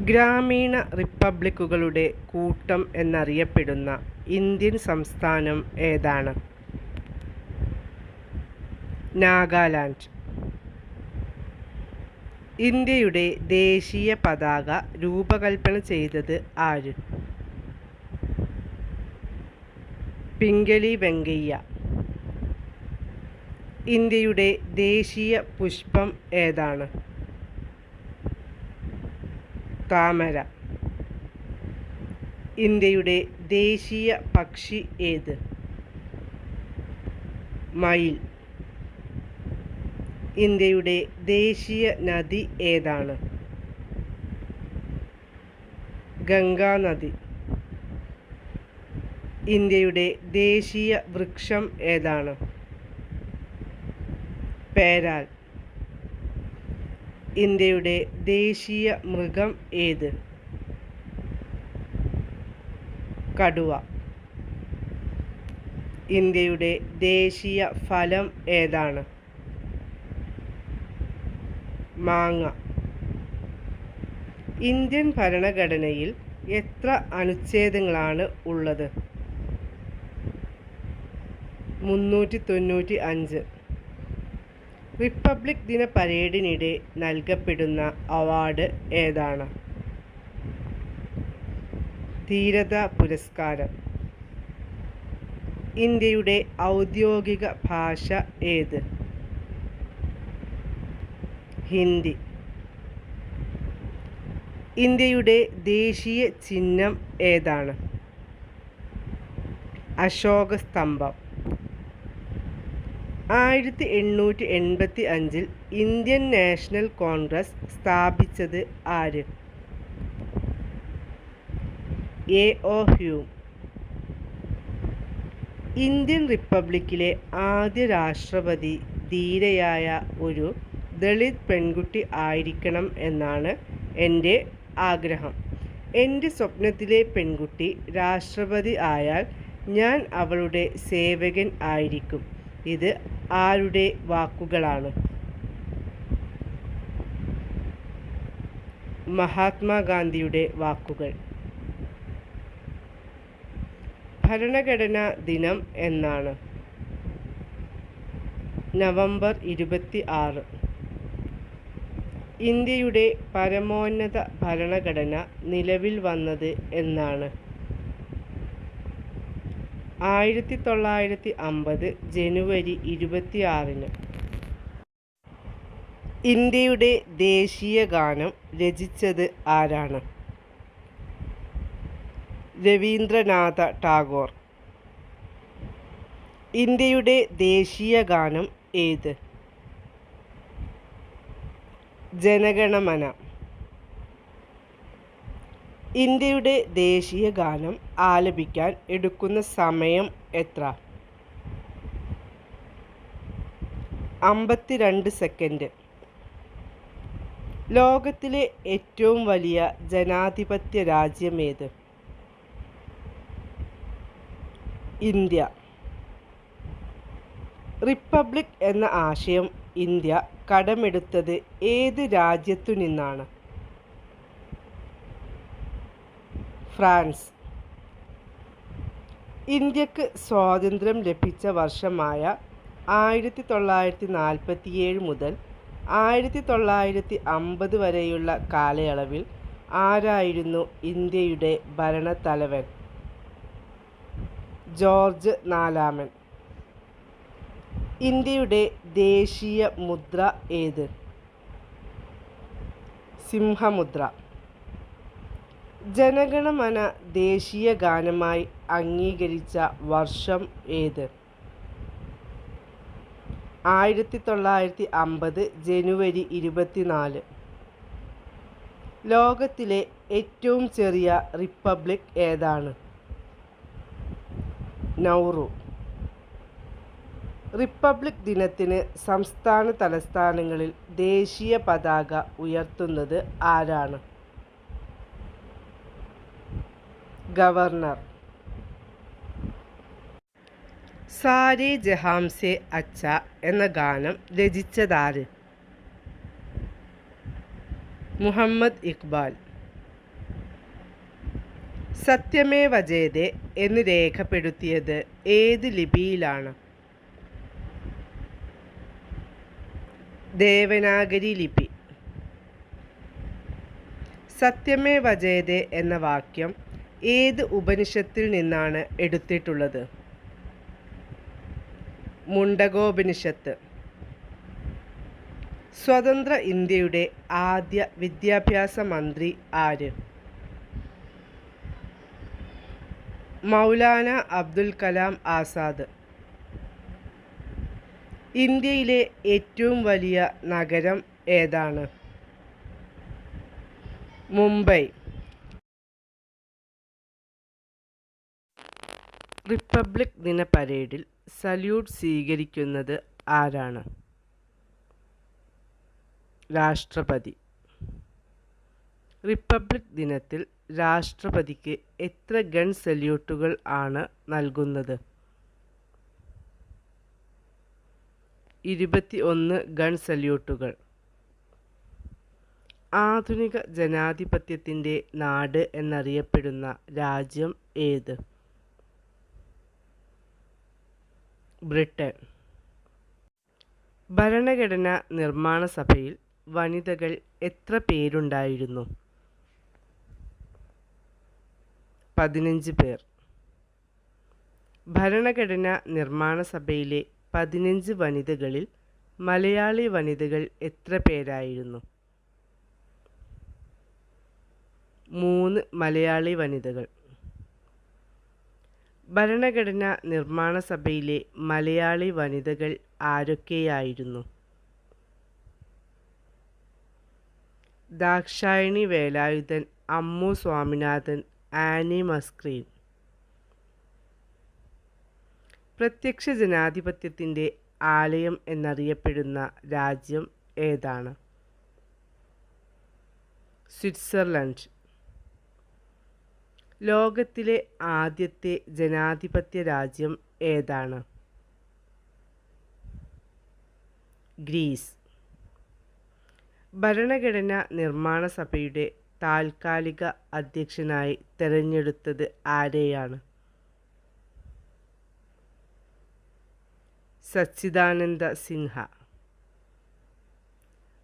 ഗ്രാമീണ റിപ്പബ്ലിക്കുകളുടെ കൂട്ടം എന്നറിയപ്പെടുന്ന ഇന്ത്യൻ സംസ്ഥാനം ഏതാണ്? നാഗാലാൻഡ്. ഇന്ത്യയുടെ ദേശീയ പതാക രൂപകൽപ്പന ചെയ്തത് ആര്? പിംഗലി വെങ്കയ്യ. ഇന്ത്യയുടെ ദേശീയ പുഷ്പം ഏതാണ്? താമര. ഇന്ത്യയുടെ ദേശീയ പക്ഷി ഏത്? മയിൽ. ഇന്ത്യയുടെ ദേശീയ നദി ഏതാണ്? ഗംഗാനദി. ഇന്ത്യയുടെ ദേശീയ വൃക്ഷം ഏതാണ്? പേരാൽ. ഇന്ത്യയുടെ ദേശീയ മൃഗം ഏത്? കടുവ. ഇന്ത്യയുടെ ദേശീയ ഫലം ഏതാണ്? മാങ്ങ. ഇന്ത്യൻ ഭരണഘടനയിൽ എത്ര അനുച്ഛേദങ്ങളാണ് ഉള്ളത്? 395. റിപ്പബ്ലിക് ദിന പരേഡിനിടെ നൽകപ്പെടുന്ന അവാർഡ് ഏതാണ്? ധീരതാ പുരസ്കാരം. ഇന്ത്യയുടെ ഔദ്യോഗിക ഭാഷ ഏത്? ഹിന്ദി. ഇന്ത്യയുടെ ദേശീയ ചിഹ്നം ഏതാണ്? അശോക സ്തംഭം. 1885 ഇന്ത്യൻ നാഷണൽ കോൺഗ്രസ് സ്ഥാപിച്ചത് ആര്? എ.ഒ. ഹ്യൂം. ഇന്ത്യൻ റിപ്പബ്ലിക്കിലെ ആദ്യ രാഷ്ട്രപതി ധീരയായ ഒരു ദളിത് പെൺകുട്ടി ആയിരിക്കണം എന്നാണ് എൻ്റെ ആഗ്രഹം. എൻ്റെ സ്വപ്നത്തിലെ പെൺകുട്ടി രാഷ്ട്രപതി ആയാൽ ഞാൻ അവളുടെ സേവകൻ ആയിരിക്കും. ഇത് ആരുടെ വാക്കുകളാണ്? മഹാത്മാഗാന്ധിയുടെ വാക്കുകൾ. ഭരണഘടനാ ദിനം എന്നാണ്? നവംബർ 26. ഇന്ത്യയുടെ പരമോന്നത ഭരണഘടന നിലവിൽ വന്നത് എന്നാണ്? 1950 ജനുവരി 26. ഇന്ത്യയുടെ ദേശീയ ഗാനം രചിച്ചത് ആരാണ്? രവീന്ദ്രനാഥ ടാഗോർ. ഇന്ത്യയുടെ ദേശീയ ഗാനം ഏത്? ജനഗണമന. ഇന്ത്യയുടെ ദേശീയ ഗാനം ആലപിക്കാൻ എടുക്കുന്ന സമയം എത്ര? 52 സെക്കൻഡ്. ലോകത്തിലെ ഏറ്റവും വലിയ ജനാധിപത്യ രാജ്യമേത്? ഇന്ത്യ. റിപ്പബ്ലിക് എന്ന ആശയം ഇന്ത്യ കടമെടുത്തത് ഏത് രാജ്യത്തു നിന്നാണ്? ഫ്രാൻസ്. ഇന്ത്യക്ക് സ്വാതന്ത്ര്യം ലഭിച്ച വർഷമായ 1947 മുതൽ 1950 വരെയുള്ള കാലയളവിൽ ആരായിരുന്നു ഇന്ത്യയുടെ ഭരണത്തലവൻ? ജോർജ് നാലാമൻ. ഇന്ത്യയുടെ ദേശീയ മുദ്ര ഏത്? സിംഹമുദ്ര. ജനഗണമന ദേശീയ ഗാനമായി അംഗീകരിച്ച വർഷം ഏത്? 1950 ജനുവരി 24. ലോകത്തിലെ ഏറ്റവും ചെറിയ റിപ്പബ്ലിക് ഏതാണ്? നൗറു. റിപ്പബ്ലിക് ദിനത്തിന് സംസ്ഥാന തലസ്ഥാനങ്ങളിൽ ദേശീയ പതാക ഉയർത്തുന്നത് ആരാണ്? ഗവർണർ. സാരേ ജഹാംസെ അച്ഛ എന്ന ഗാനം രചിച്ചതാര്? മുഹമ്മദ് ഇഖ്ബാൽ. സത്യമേവ ജയതേ എന്ന് രേഖപ്പെടുത്തിയത് ഏത് ലിപിയിലാണ്? ദേവനാഗരി ലിപി. സത്യമേവ ജയതേ എന്ന വാക്യം ഏത് ഉപനിഷത്തിൽ നിന്നാണ് എടുത്തിട്ടുള്ളത്? മുണ്ടകോപനിഷത്ത്. സ്വതന്ത്ര ഇന്ത്യയുടെ ആദ്യ വിദ്യാഭ്യാസ മന്ത്രി ആര്? മൗലാന അബ്ദുൽ കലാം ആസാദ്. ഇന്ത്യയിലെ ഏറ്റവും വലിയ നഗരം ഏതാണ്? മുംബൈ. റിപ്പബ്ലിക് ദിന പരേഡിൽ സല്യൂട്ട് സ്വീകരിക്കുന്നത് ആരാണ്? രാഷ്ട്രപതി. റിപ്പബ്ലിക് ദിനത്തിൽ രാഷ്ട്രപതിക്ക് എത്ര ഗൺ സല്യൂട്ടുകൾ ആണ് നൽകുന്നത്? 21 ഗൺ സല്യൂട്ടുകൾ. ആധുനിക ജനാധിപത്യത്തിൻ്റെ നാട് എന്നറിയപ്പെടുന്ന രാജ്യം ഏത്? ബ്രിട്ടൻ. ഭരണഘടനാ നിർമ്മാണ സഭയിൽ വനിതകൾ എത്ര പേരുണ്ടായിരുന്നു? 15 പേർ. ഭരണഘടനാ നിർമ്മാണ സഭയിലെ 15 വനിതകളിൽ മലയാളി വനിതകൾ എത്ര പേരായിരുന്നു? 3 മലയാളി വനിതകൾ. ഭരണഘടനാ നിർമ്മാണ സഭയിലെ മലയാളി വനിതകൾ ആരൊക്കെയായിരുന്നു? ദാക്ഷായണി വേലായുധൻ, അമ്മു സ്വാമിനാഥൻ, ആനി മസ്ക്രീൻ. പ്രത്യക്ഷ ജനാധിപത്യത്തിൻ്റെ ആലയം എന്നറിയപ്പെടുന്ന രാജ്യം ഏതാണ്? സ്വിറ്റ്സർലൻഡ്. ലോകത്തിലെ ആദ്യത്തെ ജനാധിപത്യ രാജ്യം ഏതാണ്? ഗ്രീസ്. ഭരണഘടനാ നിർമ്മാണ സഭയുടെ താൽക്കാലിക അധ്യക്ഷനായി തെരഞ്ഞെടുത്തത് ആരെയാണ്? സച്ചിദാനന്ദ സിൻഹ.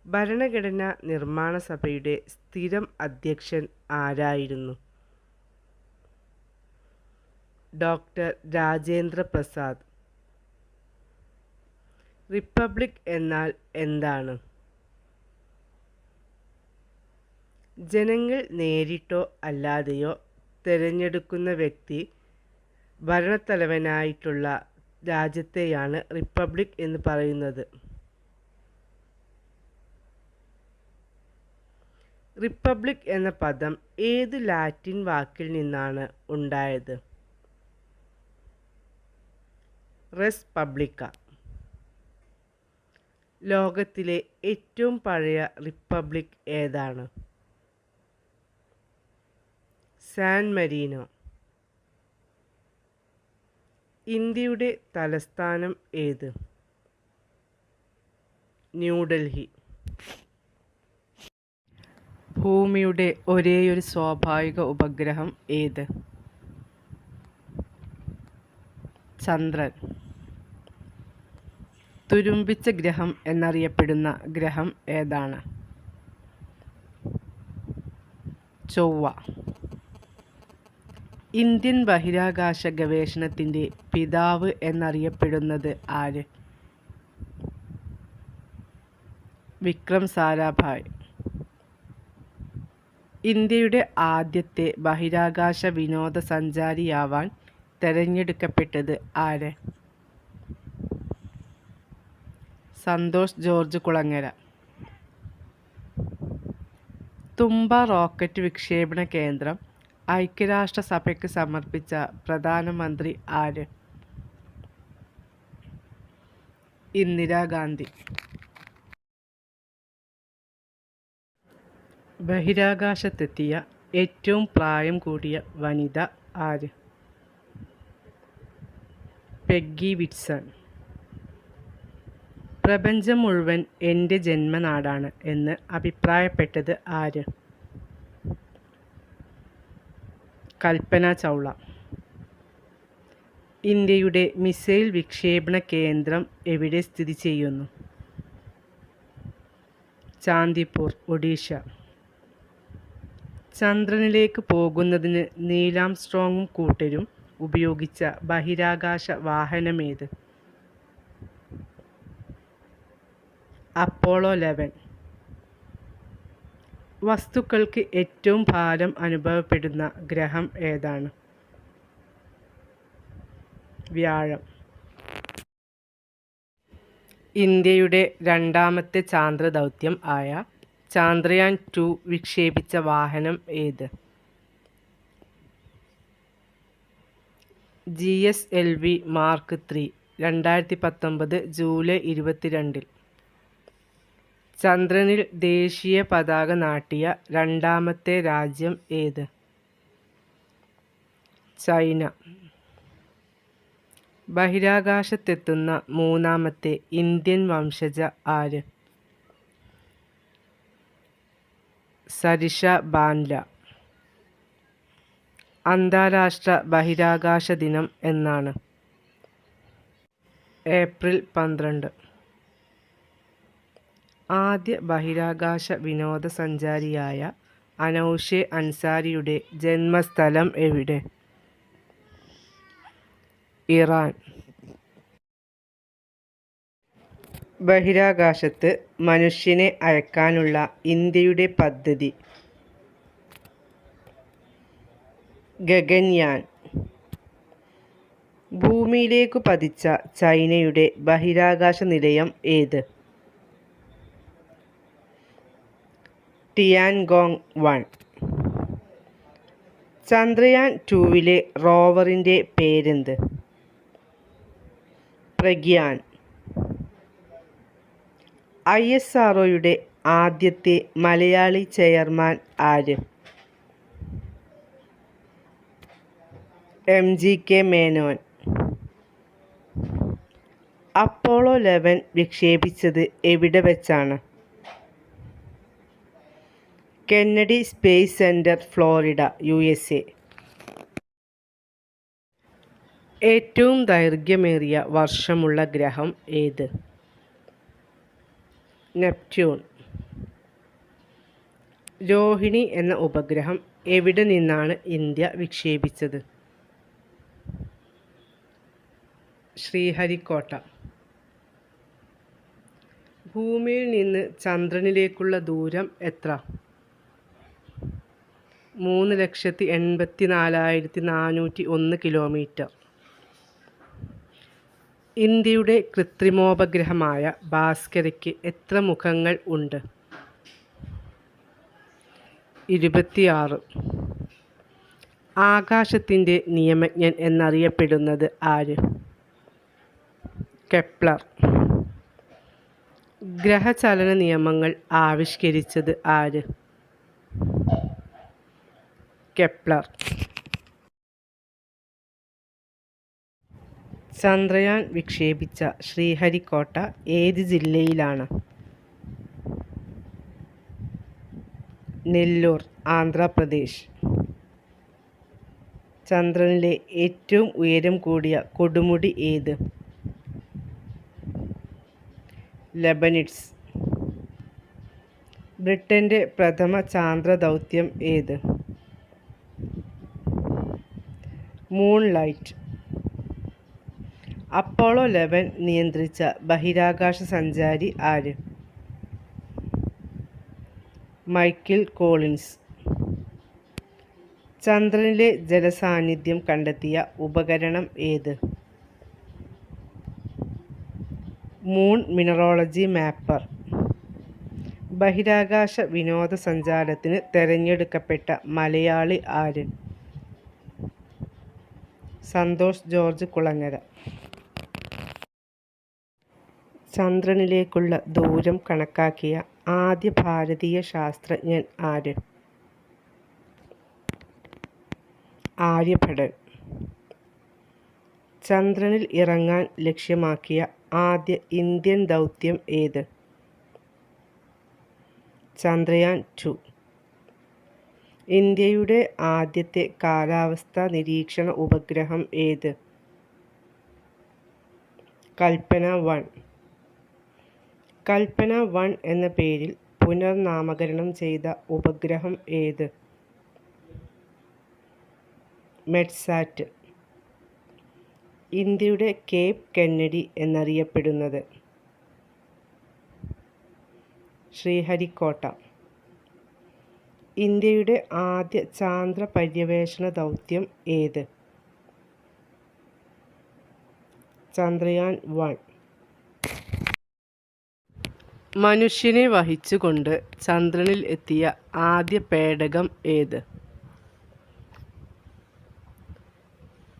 ഭരണഘടനാ നിർമ്മാണ സഭയുടെ സ്ഥിരം അധ്യക്ഷൻ ആരായിരുന്നു? ഡോക്ടർ രാജേന്ദ്ര പ്രസാദ്. റിപ്പബ്ലിക് എന്നാൽ എന്താണ്? ജനങ്ങൾ നേരിട്ടോ അല്ലാതെയോ തിരഞ്ഞെടുക്കുന്ന വ്യക്തി ഭരണത്തലവനായിട്ടുള്ള രാജ്യത്തെയാണ് റിപ്പബ്ലിക് എന്ന് പറയുന്നത്. റിപ്പബ്ലിക് എന്ന പദം ഏത് ലാറ്റിൻ വാക്കിൽ നിന്നാണ് ഉണ്ടായത്? റെസ് പബ്ലിക്ക. ലോകത്തിലെ ഏറ്റവും പഴയ റിപ്പബ്ലിക് ഏതാണ്? San Marino. ഇന്ത്യയുടെ തലസ്ഥാനം ഏത്? ന്യൂഡൽഹി. ഭൂമിയുടെ ഒരേയൊരു സ്വാഭാവിക ഉപഗ്രഹം ഏത്? ചന്ദ്രൻ. തുരുമ്പിച്ച ഗ്രഹം എന്നറിയപ്പെടുന്ന ഗ്രഹം ഏതാണ്? ചൊവ്വ. ഇന്ത്യൻ ബഹിരാകാശ ഗവേഷണത്തിൻ്റെ പിതാവ് എന്നറിയപ്പെടുന്നത് ആര്? വിക്രം സാരാഭായ്. ഇന്ത്യയുടെ ആദ്യത്തെ ബഹിരാകാശ വിനോദസഞ്ചാരിയാവാൻ തിരഞ്ഞെടുക്കപ്പെട്ടത് ആര്? സന്തോഷ് ജോർജ് കുളങ്ങര. തുമ്പ റോക്കറ്റ് വിക്ഷേപണ കേന്ദ്രം ഐക്യരാഷ്ട്രസഭയ്ക്ക് സമർപ്പിച്ച പ്രധാനമന്ത്രി ആര്? ഇന്ദിരാഗാന്ധി. ബഹിരാകാശത്തെത്തിയ ഏറ്റവും പ്രായം കൂടിയ വനിത ആര്? Peggy Whitson. പ്രപഞ്ചം മുഴുവൻ എൻ്റെ ജന്മനാടാണ് എന്ന് അഭിപ്രായപ്പെട്ടത് ആര്? കൽപ്പന ചൗള. ഇന്ത്യയുടെ മിസൈൽ വിക്ഷേപണ കേന്ദ്രം എവിടെ സ്ഥിതി ചെയ്യുന്നു? ചാന്ദിപ്പൂർ, ഒഡീഷ. ചന്ദ്രനിലേക്ക് പോകുന്നതിന് നീൽ ആംസ്ട്രോങ്ങും കൂട്ടരും ഉപയോഗിച്ച ബഹിരാകാശ വാഹനമേത്? അപ്പോളോ 11. വസ്തുക്കൾക്ക് ഏറ്റവും ഭാരം അനുഭവപ്പെടുന്ന ഗ്രഹം ഏതാണ്? വ്യാഴം. ഇന്ത്യയുടെ രണ്ടാമത്തെ ചാന്ദ്രദൗത്യം ആയ ചാന്ദ്രയാൻ 2 വിക്ഷേപിച്ച വാഹനം ഏത്? GSLV Mark 3, 2019 July 22. ചന്ദ്രനിൽ ദേശീയ പതാക നാട്ടിയ രണ്ടാമത്തെ രാജ്യം ഏത്? ചൈന. ബഹിരാകാശത്തെത്തുന്ന മൂന്നാമത്തെ ഇന്ത്യൻ വംശജ ആര്? സരിഷ ബാൻല. അന്താരാഷ്ട്ര ബഹിരാകാശ ദിനം എന്നാണ്? ഏപ്രിൽ 12. ആദ്യ ബഹിരാകാശ വിനോദസഞ്ചാരിയായ അനൗഷെ അൻസാരിയുടെ ജന്മസ്ഥലം എവിടെ? ഇറാൻ. ബഹിരാകാശത്ത് മനുഷ്യനെ അയക്കാനുള്ള ഇന്ത്യയുടെ പദ്ധതി? ഗഗൻയാൻ. ഭൂമിയിലേക്കു പതിച്ച ചൈനയുടെ ബഹിരാകാശ നിലയം ഏത്? ടിയാൻഗോങ് 1. ചന്ദ്രയാൻ 2 റോവറിൻ്റെ പേരെന്ത്? പ്രഗ്യാൻ. ISROയുടെ ആദ്യത്തെ മലയാളി ചെയർമാൻ ആര്? MGK മേനോൻ. അപ്പോളോ 11 വിക്ഷേപിച്ചത് എവിടെ വെച്ചാണ്? Kennedy space centre, Florida, USA. ഏറ്റവും ദൈർഘ്യമേറിയ വർഷമുള്ള ഗ്രഹം ഏത്? നെപ്റ്റ്യൂൺ. രോഹിണി എന്ന ഉപഗ്രഹം എവിടെ നിന്നാണ് ഇന്ത്യ വിക്ഷേപിച്ചത്? ശ്രീഹരിക്കോട്ട. ഭൂമിയിൽ നിന്ന് ചന്ദ്രനിലേക്കുള്ള ദൂരം എത്ര? 3,84,401 കിലോമീറ്റർ. ഇന്ത്യയുടെ കൃത്രിമോപഗ്രഹമായ ഭാസ്കരയ്ക്ക് എത്ര മുഖങ്ങൾ ഉണ്ട്? 26. ആകാശത്തിൻ്റെ നിയമജ്ഞൻ എന്നറിയപ്പെടുന്നത് ആര്? കെപ്ലർ. ഗ്രഹചലന നിയമങ്ങൾ ആവിഷ്കരിച്ചത് ആര്? കെപ്ലർ. ചന്ദ്രയാൻ വിക്ഷേപിച്ച ശ്രീഹരിക്കോട്ട ഏത് ജില്ലയിലാണ്? നെല്ലൂർ, ആന്ധ്രാപ്രദേശ്. ചന്ദ്രനിലെ ഏറ്റവും ഉയരം കൂടിയ കൊടുമുടി ഏത്? ലെബനിഡ്സ്. ബ്രിട്ടൻ്റെ പ്രഥമ ചാന്ദ്രദൗത്യം ഏത്? മൂൺലൈറ്റ്. അപ്പോളോ 11 നിയന്ത്രിച്ച ബഹിരാകാശ സഞ്ചാരി ആര്? Michael Collins. ചന്ദ്രനിലെ ജലസാന്നിധ്യം കണ്ടെത്തിയ ഉപകരണം ഏത്? Moon mineralogy mapper. ബഹിരാകാശ വിനോദസഞ്ചാരത്തിന് തിരഞ്ഞെടുക്കപ്പെട്ട മലയാളി ആര്? സന്തോഷ് ജോർജ് കുളങ്ങര. ചന്ദ്രനിലേക്കുള്ള ദൂരം കണക്കാക്കിയ ആദ്യ ഭാരതീയ ശാസ്ത്രജ്ഞൻ ആര്? ആര്യഭടൻ. ചന്ദ്രനിൽ ഇറങ്ങാൻ ലക്ഷ്യമാക്കിയ ആദ്യ ഇന്ത്യൻ ദൗത്യം ഏത്? ചന്ദ്രയാൻ 2. ഇന്ത്യയുടെ ആദ്യത്തെ കാലാവസ്ഥാ നിരീക്ഷണ ഉപഗ്രഹം ഏത്? കൽപ്പന 1. കൽപ്പന 1 എന്ന പേരിൽ പുനർനാമകരണം ചെയ്ത ഉപഗ്രഹം ഏത്? മെഡ്സാറ്റ്. ഇന്ത്യയുടെ കേപ്പ് കെന്നഡി എന്നറിയപ്പെടുന്നത്? ശ്രീഹരിക്കോട്ട. ഇന്ത്യയുടെ ആദ്യ ചാന്ദ്ര പര്യവേഷണ ദൗത്യം ഏത്? ചന്ദ്രയാൻ 1. മനുഷ്യനെ വഹിച്ചുകൊണ്ട് ചന്ദ്രനിൽ എത്തിയ ആദ്യ പേടകം ഏത്?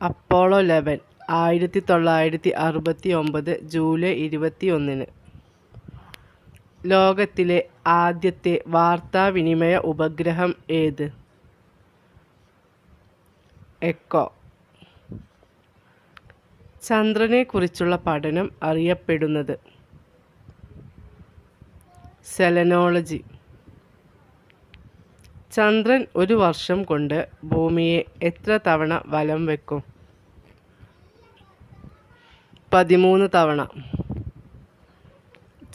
Apollo 11, 1969 July 21. ലോകത്തിലെ ആദ്യത്തെ വാർത്താവിനിമയ ഉപഗ്രഹം ഏത്? എക്കോ. ചന്ദ്രനെക്കുറിച്ചുള്ള പഠനം അറിയപ്പെടുന്നത്? സെലനോളജി. ചന്ദ്രൻ ഒരു വർഷം കൊണ്ട് ഭൂമിയെ എത്ര തവണ വലം വയ്ക്കും? 13 തവണ.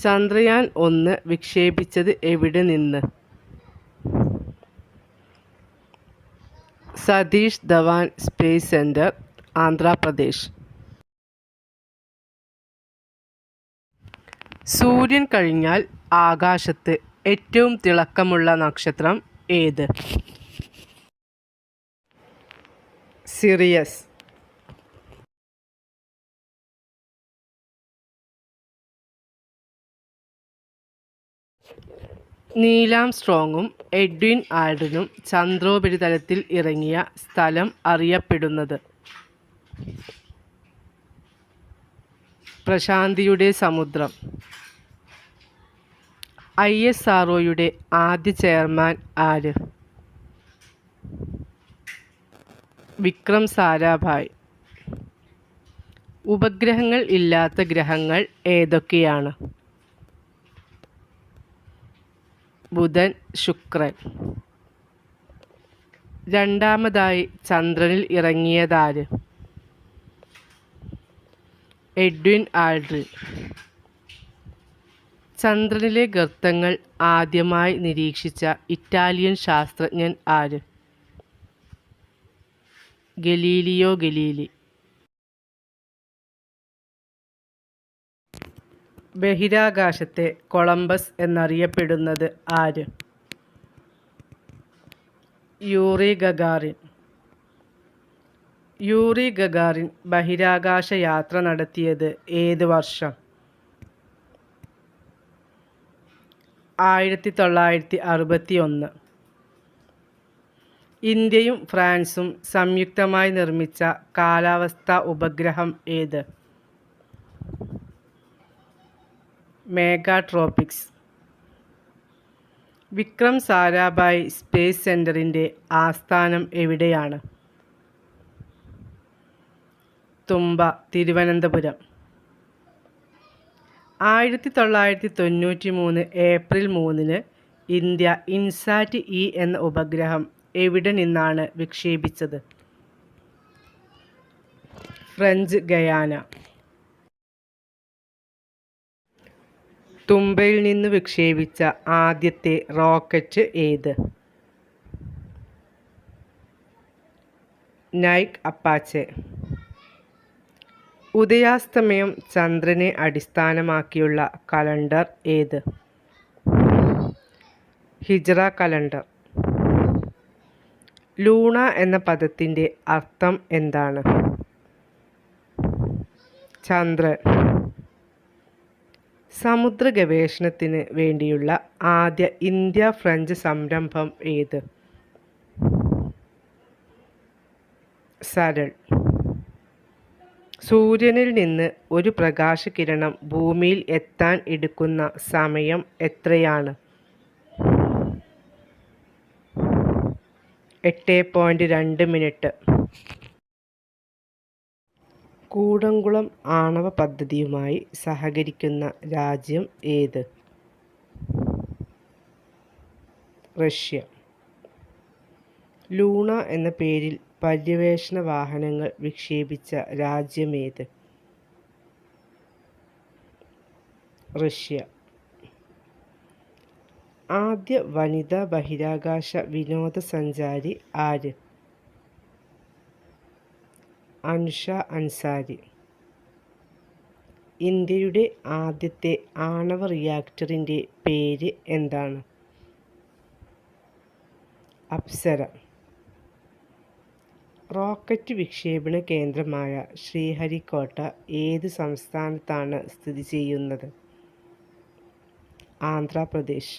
ചന്ദ്രയാൻ 1 വിക്ഷേപിച്ചത് എവിടെ നിന്ന്? Satish Dhawan space centre, Andhra Pradesh. സൂര്യൻ കഴിഞ്ഞാൽ ആകാശത്ത് ഏറ്റവും തിളക്കമുള്ള നക്ഷത്രം ഏത്? സിറിയസ്. നീൽ ആംസ്ട്രോങ്ങും എഡ്വിൻ ആൽഡ്രിനും ചന്ദ്രോപരിതലത്തിൽ ഇറങ്ങിയ സ്ഥലം അറിയപ്പെടുന്നത്? പ്രശാന്തിയുടെ സമുദ്രം. ISROയുടെ ആദ്യ ചെയർമാൻ ആര്? വിക്രം സാരാഭായ്. ഉപഗ്രഹങ്ങൾ ഇല്ലാത്ത ഗ്രഹങ്ങൾ ഏതൊക്കെയാണ്? ബുധൻ, ശുക്രൻ. രണ്ടാമതായി ചന്ദ്രനിൽ ഇറങ്ങിയതാര്? Edwin Aldrin. ചന്ദ്രനിലെ ഗർത്തങ്ങൾ ആദ്യമായി നിരീക്ഷിച്ച ഇറ്റാലിയൻ ശാസ്ത്രജ്ഞൻ ആര്? Galileo Galilei. ബഹിരാകാശത്തെ കൊളംബസ് എന്നറിയപ്പെടുന്നത് ആര്? Yuri Gagarin. യൂറി ഗഗാറിൻ ബഹിരാകാശ യാത്ര നടത്തിയത് ഏത് വർഷം? 1961. ഇന്ത്യയും ഫ്രാൻസും സംയുക്തമായി നിർമ്മിച്ച കാലാവസ്ഥാ ഉപഗ്രഹം ഏത്? മെഗാട്രോപിക്സ്. വിക്രം സാരാഭായ് സ്പേസ് സെന്ററിൻ്റെ ആസ്ഥാനം എവിടെയാണ്? Thumba, Thiruvananthapuram. 1993 April 3 India INSAT E എന്ന ഉപഗ്രഹം എവിടെ നിന്നാണ് വിക്ഷേപിച്ചത്? French Guyana. തുമ്പയിൽ നിന്ന് വിക്ഷേപിച്ച ആദ്യത്തെ റോക്കറ്റ് ഏത്? Nike Apache. ഉദയാസ്തമയം ചന്ദ്രനെ അടിസ്ഥാനമാക്കിയുള്ള കലണ്ടർ ഏത്? ഹിജ്റ കലണ്ടർ. ലൂണ എന്ന പദത്തിൻ്റെ അർത്ഥം എന്താണ്? ചന്ദ്രൻ. സമുദ്ര ഗവേഷണത്തിന് വേണ്ടിയുള്ള ആദ്യ ഇന്ത്യ ഫ്രഞ്ച് സംരംഭം ഏത്? സരൾ. സൂര്യനിൽ നിന്ന് ഒരു പ്രകാശകിരണം ഭൂമിയിൽ എത്താൻ എടുക്കുന്ന സമയം എത്രയാണ്? 8.2 മിനിറ്റ്. കൂടംകുളം ആണവ പദ്ധതിയുമായി സഹകരിക്കുന്ന രാജ്യം ഏത്? റഷ്യ. ലൂണ എന്ന പേരിൽ പര്യവേഷണ വാഹനങ്ങൾ വിക്ഷേപിച്ച രാജ്യമേത്? റഷ്യ. ആദ്യ വനിതാ ബഹിരാകാശ വിനോദസഞ്ചാരി ആര്? അനുഷ അൻസാരി. ഇന്ത്യയുടെ ആദ്യത്തെ ആണവ റിയാക്ടറിൻ്റെ പേര് എന്താണ്? അപ്സര. റോക്കറ്റ് വിക്ഷേപണ കേന്ദ്രമായ ശ്രീഹരിക്കോട്ട ഏത് സംസ്ഥാനത്താണ് സ്ഥിതി ചെയ്യുന്നത്? ആന്ധ്രാപ്രദേശ്.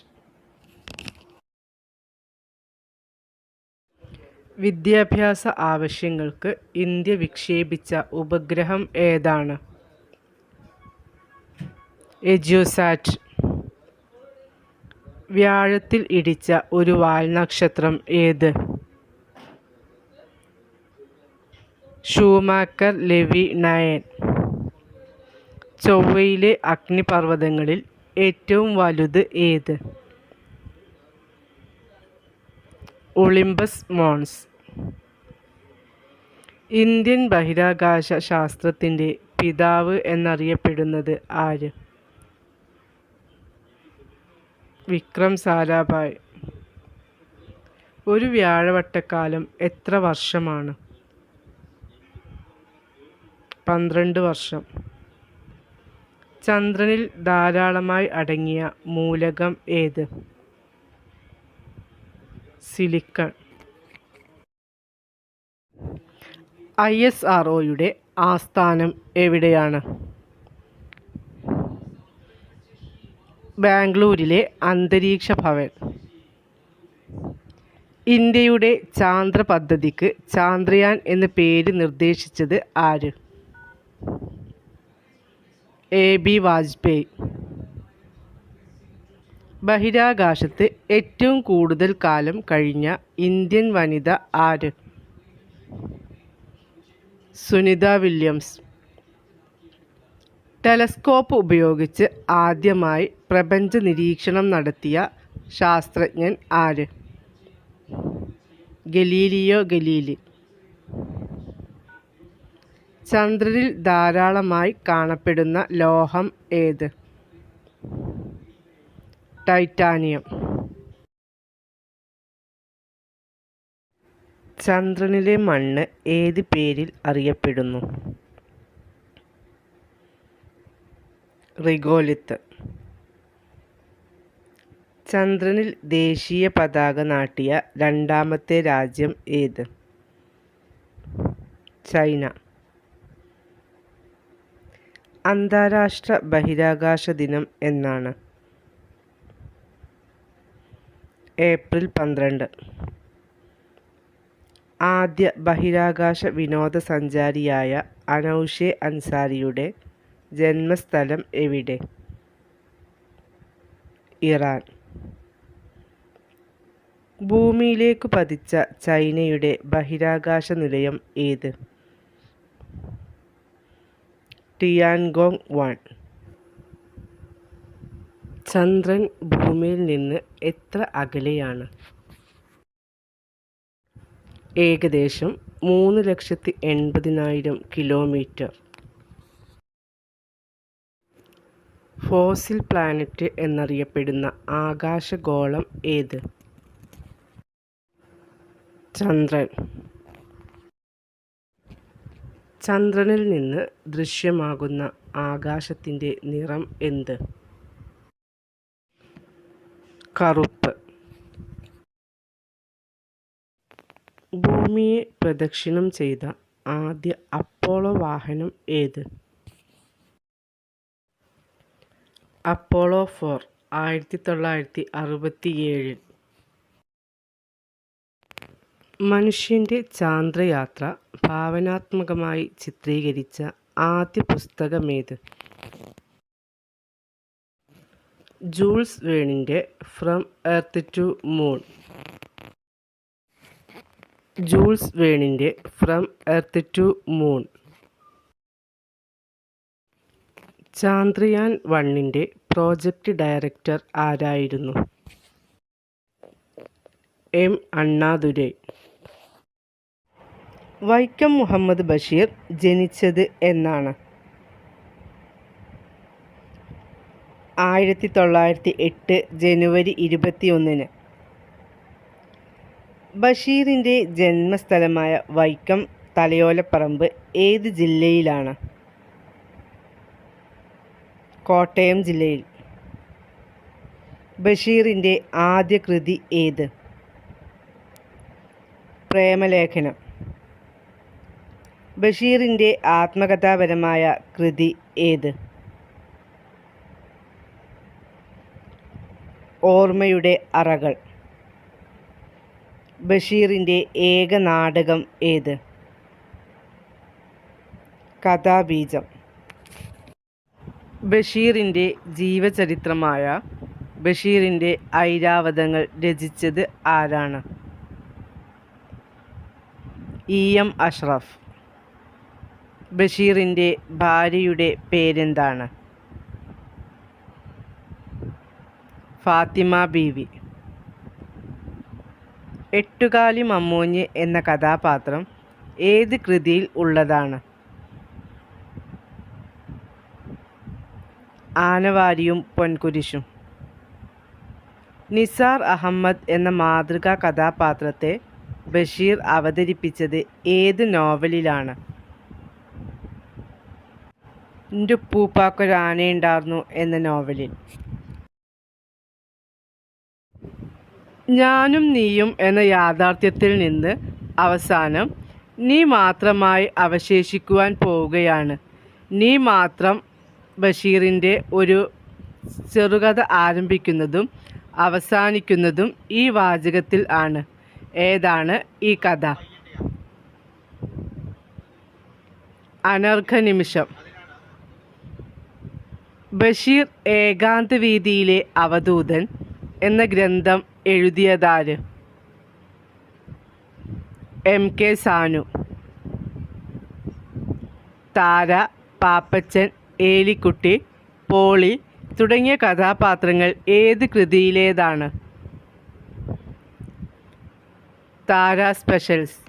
വിദ്യാഭ്യാസ ആവശ്യങ്ങൾക്ക് ഇന്ത്യ വിക്ഷേപിച്ച ഉപഗ്രഹം ഏതാണ്? എജ്യൂസാറ്റ്. വ്യാഴത്തിൽ ഇടിച്ച ഒരു വാൽനക്ഷത്രം ഏത്? Schumacher levy 9. ചൊവ്വയിലെ അഗ്നിപർവ്വതങ്ങളിൽ ഏറ്റവും വലുത് ഏത്? ഒളിമ്പസ് മോൺസ്. ഇന്ത്യൻ ബഹിരാകാശ ശാസ്ത്രത്തിൻ്റെ പിതാവ് എന്നറിയപ്പെടുന്നത് ആര്? വിക്രം സാരാഭായ്. ഒരു വ്യാഴവട്ടക്കാലം എത്ര വർഷമാണ്? 12 വർഷം. ചന്ദ്രനിൽ ധാരാളമായി അടങ്ങിയ മൂലകം ഏത്? സിലിക്കൺ. ISROയുടെ ആസ്ഥാനം എവിടെയാണ്? ബാംഗ്ലൂരിലെ അന്തരീക്ഷ ഭവൻ. ഇന്ത്യയുടെ ചാന്ദ്ര പദ്ധതിക്ക് ചാന്ദ്രയാൻ എന്ന പേര് നിർദ്ദേശിച്ചത് ആര്? AB വാജ്പേയി. ബഹിരാകാശത്ത് ഏറ്റവും കൂടുതൽ കാലം കഴിഞ്ഞ ഇന്ത്യൻ വനിത ആര്? സുനിത വില്യംസ്. ടെലസ്കോപ്പ് ഉപയോഗിച്ച് ആദ്യമായി പ്രപഞ്ച നിരീക്ഷണം നടത്തിയ ശാസ്ത്രജ്ഞൻ ആര്? Galileo Galilei. ചന്ദ്രനിൽ ധാരാളമായി കാണപ്പെടുന്ന ലോഹം ഏത്? ടൈറ്റാനിയം. ചന്ദ്രനിലെ മണ്ണ് ഏത് പേരിൽ അറിയപ്പെടുന്നു? റിഗോലിത്ത്. ചന്ദ്രനിൽ ദേശീയ പതാക നാട്ടിയ രണ്ടാമത്തെ രാജ്യം ഏത്? ചൈന. അന്താരാഷ്ട്ര ബഹിരാകാശ ദിനം എന്നാണ്? ഏപ്രിൽ 12. ആദ്യ ബഹിരാകാശ വിനോദസഞ്ചാരിയായ അനൗഷെ അൻസാരിയുടെ ജന്മസ്ഥലം എവിടെ? ഇറാൻ. ഭൂമിയിലേക്ക് പതിച്ച ചൈനയുടെ ബഹിരാകാശ നിലയം ഏത്? ടിയാൻഗോങ് 1. ചന്ദ്രൻ ഭൂമിയിൽ നിന്ന് എത്ര അകലെയാണ്? ഏകദേശം 3,80,000 കിലോമീറ്റർ. ഫോസിൽ പ്ലാനറ്റ് എന്നറിയപ്പെടുന്ന ആകാശഗോളം ഏത്? ചന്ദ്രൻ. ചന്ദ്രനിൽ നിന്ന് ദൃശ്യമാകുന്ന ആകാശത്തിൻ്റെ നിറം എന്ത്? കറുപ്പ്. ഭൂമിയെ പ്രദക്ഷിണം ചെയ്ത ആദ്യ അപ്പോളോ വാഹനം ഏത്? അപ്പോളോ 4, 1967. മനുഷ്യൻ്റെ ചാന്ദ്രയാത്ര ഭാവനാത്മകമായി ചിത്രീകരിച്ച ആദ്യ പുസ്തകമേത്? ജൂൾസ് വേണിൻ്റെ from earth to moon. Jules വേണിൻ്റെ from earth to moon. Chandrayaan 1ൻ്റെ പ്രോജക്റ്റ് ഡയറക്ടർ ആരായിരുന്നു? M. അണ്ണാദുരൈ. വൈക്കം മുഹമ്മദ് ബഷീർ ജനിച്ചത് എന്നാണ്? 1908 ജനുവരി 21. ബഷീറിൻ്റെ ജന്മസ്ഥലമായ വൈക്കം തലയോലപ്പറമ്പ് ഏത് ജില്ലയിലാണ്? കോട്ടയം ജില്ലയിൽ. ബഷീറിൻ്റെ ആദ്യ കൃതി ഏത്? പ്രേമലേഖനം. ബഷീറിൻ്റെ ആത്മകഥാപരമായ കൃതി ഏത്? ഓർമ്മയുടെ അറകൾ. ബഷീറിൻ്റെ ഏക നാടകം ഏത്? കഥാബീജം. ബഷീറിൻ്റെ ജീവചരിത്രമായ ബഷീറിൻ്റെ ഐരാവതങ്ങൾ രചിച്ചത് ആരാണ്? EM അഷ്റഫ്. ബഷീറിൻ്റെ ഭാര്യയുടെ പേരെന്താണ്? ഫാത്തിമ ബീവി. എട്ടുകാലി മമ്മൂഞ്ഞ് എന്ന കഥാപാത്രം ഏത് കൃതിയിൽ ഉള്ളതാണ്? ആനവാരിയും പൊൻകുരിശും. നിസാർ അഹമ്മദ് എന്ന മാതൃകാ കഥാപാത്രത്തെ ബഷീർ അവതരിപ്പിച്ചത് ഏത് നോവലിലാണ്? എൻ്റെ ഉപ്പൂപ്പാക്കൊരാനയുണ്ടായിരുന്നു എന്ന നോവലിൽ. ഞാനും നീയും എന്ന യാഥാർത്ഥ്യത്തിൽ നിന്ന് അവസാനം നീ മാത്രമായി അവശേഷിക്കുവാൻ പോവുകയാണ്. നീ മാത്രം ബഷീറിൻ്റെ ഒരു ചെറുകഥ ആരംഭിക്കുന്നതും അവസാനിക്കുന്നതും ഈ വാചകത്തിൽ ആണ്. ഏതാണ് ഈ കഥ? അനർഘനിമിഷം. ബഷീർ ഏകാന്തവീതിയിലെ അവധൂതൻ എന്ന ഗ്രന്ഥം എഴുതിയതാര്? MK സാനു. താര, പാപ്പച്ചൻ, ഏലിക്കുട്ടി, പോളി തുടങ്ങിയ കഥാപാത്രങ്ങൾ ഏത് കൃതിയിലേതാണ്? താര സ്പെഷ്യൽസ്.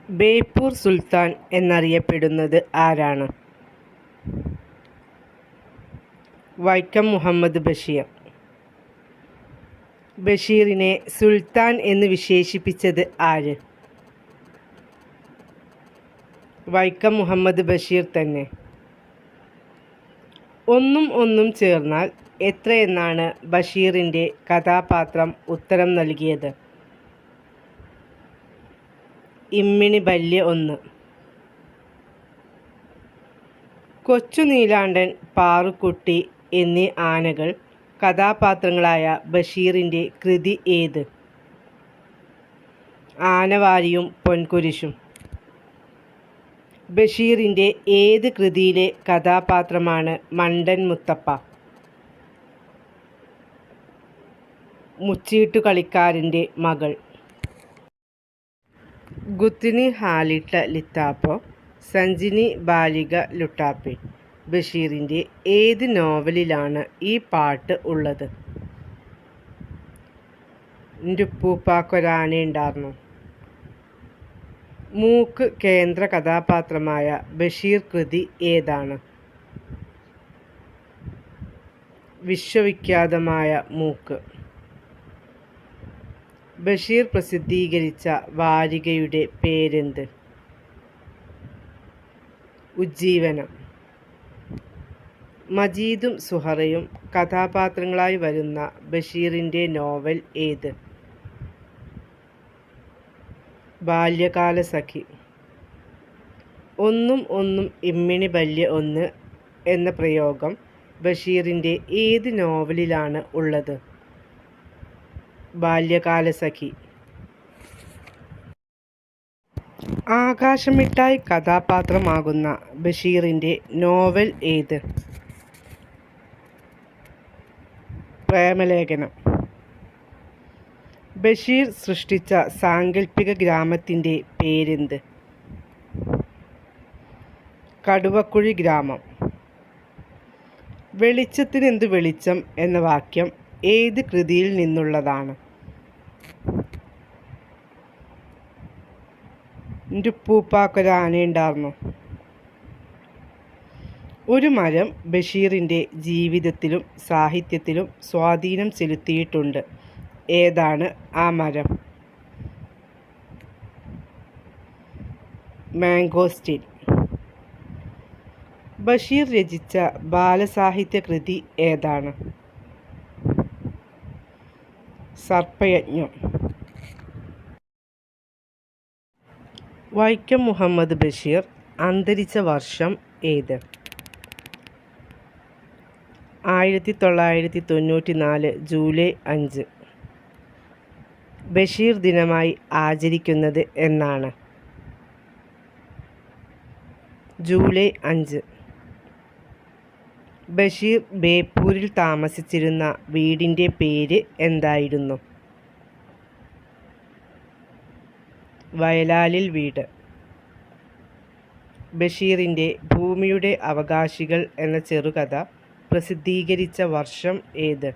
ബേപ്പൂർ സുൽത്താൻ എന്നറിയപ്പെടുന്നത് ആരാണ്? വൈക്കം മുഹമ്മദ് ബഷീർ. ബഷീറിനെ സുൽത്താൻ എന്ന് വിശേഷിപ്പിച്ചത് ആര്? വൈക്കം മുഹമ്മദ് ബഷീർ തന്നെ. ഒന്നും ഒന്നും ചേർന്നാൽ എത്രയെന്നാണ് ബഷീറിൻ്റെ കഥാപാത്രം ഉത്തരം നൽകിയത്? ഇമ്മിണി ബല്യ 1. കൊച്ചു നീലാണ്ടൻ, പാറുക്കുട്ടി എന്നീ ആനകൾ കഥാപാത്രങ്ങളായ ബഷീറിൻ്റെ കൃതി ഏത്? ആനവാരിയും പൊൻകുരിശും. ബഷീറിൻ്റെ ഏത് കൃതിയിലെ കഥാപാത്രമാണ് മണ്ടൻ മുത്തപ്പ? മുച്ചീട്ടുകളിക്കാരൻ്റെ മകൾ. ഗുത്തിനി ഹാലിട്ട ലിത്താപ്പോ സഞ്ചിനി ബാലിക ലുട്ടാപ്പി. ബഷീറിൻ്റെ ഏത് നോവലിലാണ് ഈ പാട്ട് ഉള്ളത്? എൻ്റെ ഉപ്പൂപ്പാക്കൊരാനയുണ്ടായിരുന്നു. മൂക്ക് കേന്ദ്ര കഥാപാത്രമായ ബഷീർ കൃതി ഏതാണ്? വിശ്വവിഖ്യാതമായ മൂക്ക്. ബഷീർ പ്രസിദ്ധീകരിച്ച വാരികയുടെ പേരെന്ത്? ഉജ്ജീവനം. മജീദും സുഹറയും കഥാപാത്രങ്ങളായി വരുന്ന ബഷീറിൻ്റെ നോവൽ ഏത്? ബാല്യകാലസഖി. ഒന്നും ഒന്നും ഇമ്മിണി ബല്യ 1 എന്ന പ്രയോഗം ബഷീറിൻ്റെ ഏത് നോവലിലാണ് ഉള്ളത്? ബാല്യകാലസഖി. ആകാശമിട്ടായി കഥാപാത്രമാകുന്ന ബഷീറിൻ്റെ നോവൽ ഏത്? പ്രേമലേഖനം. ബഷീർ സൃഷ്ടിച്ച സാങ്കല്പിക ഗ്രാമത്തിൻ്റെ പേരെന്ത്? കടുവക്കുഴി ഗ്രാമം. വെളിച്ചത്തിനെന്തു വെളിച്ചം എന്ന വാക്യം ഏത് കൃതിയിൽ നിന്നുള്ളതാണ്? എൻ്റെ ഉപ്പൂപ്പാക്കൊരു ആനയുണ്ടായിരുന്നു. ഒരു മരം ബഷീറിൻ്റെ ജീവിതത്തിലും സാഹിത്യത്തിലും സ്വാധീനം ചെലുത്തിയിട്ടുണ്ട്. ഏതാണ് ആ മരം? മാംഗോസ്റ്റീൻ. ബഷീർ രചിച്ച ബാലസാഹിത്യ കൃതി ഏതാണ്? സർപ്പയജ്ഞം. വൈക്കം മുഹമ്മദ് ബഷീർ അന്തരിച്ച വർഷം ഏത്? 1994 ജൂലൈ 5. ബഷീർ ദിനമായി ആചരിക്കുന്നത് എന്നാണ്? ജൂലൈ 5. ബഷീർ ബേപ്പൂരിൽ താമസിച്ചിരുന്ന വീടിൻ്റെ പേര് എന്തായിരുന്നു? വയലാലിൽ വീട്. ബഷീറിൻ്റെ ഭൂമിയുടെ അവകാശികൾ എന്ന ചെറുകഥ പ്രസിദ്ധീകരിച്ച വർഷം ഏത്?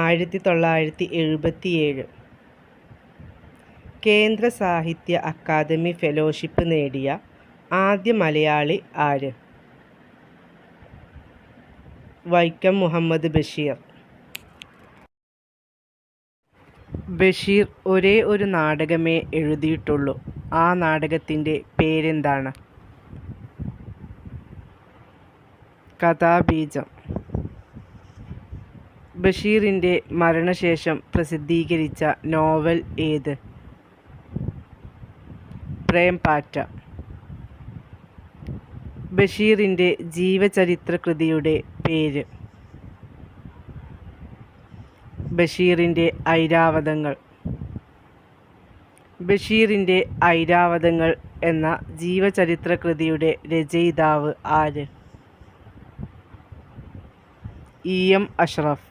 1977. കേന്ദ്ര സാഹിത്യ അക്കാദമി ഫെലോഷിപ്പ് നേടിയ ആദ്യ മലയാളി ആര്? വൈക്കം മുഹമ്മദ് ബഷീർ. ബഷീർ ഒരേ ഒരു നാടകമേ എഴുതിയിട്ടുള്ളൂ. ആ നാടകത്തിൻ്റെ പേരെന്താണ്? കഥാബീജം. ബഷീറിൻ്റെ മരണശേഷം പ്രസിദ്ധീകരിച്ച നോവൽ ഏത്? പ്രേംപാറ്റ. ബഷീറിൻ്റെ ജീവചരിത്ര കൃതിയുടെ പേര്? ബഷീറിൻ്റെ ഐരാവതങ്ങൾ. ബഷീറിൻ്റെ ഐരാവതങ്ങൾ എന്ന ജീവചരിത്ര കൃതിയുടെ രചയിതാവ് ആര്? EM അഷ്റഫ്.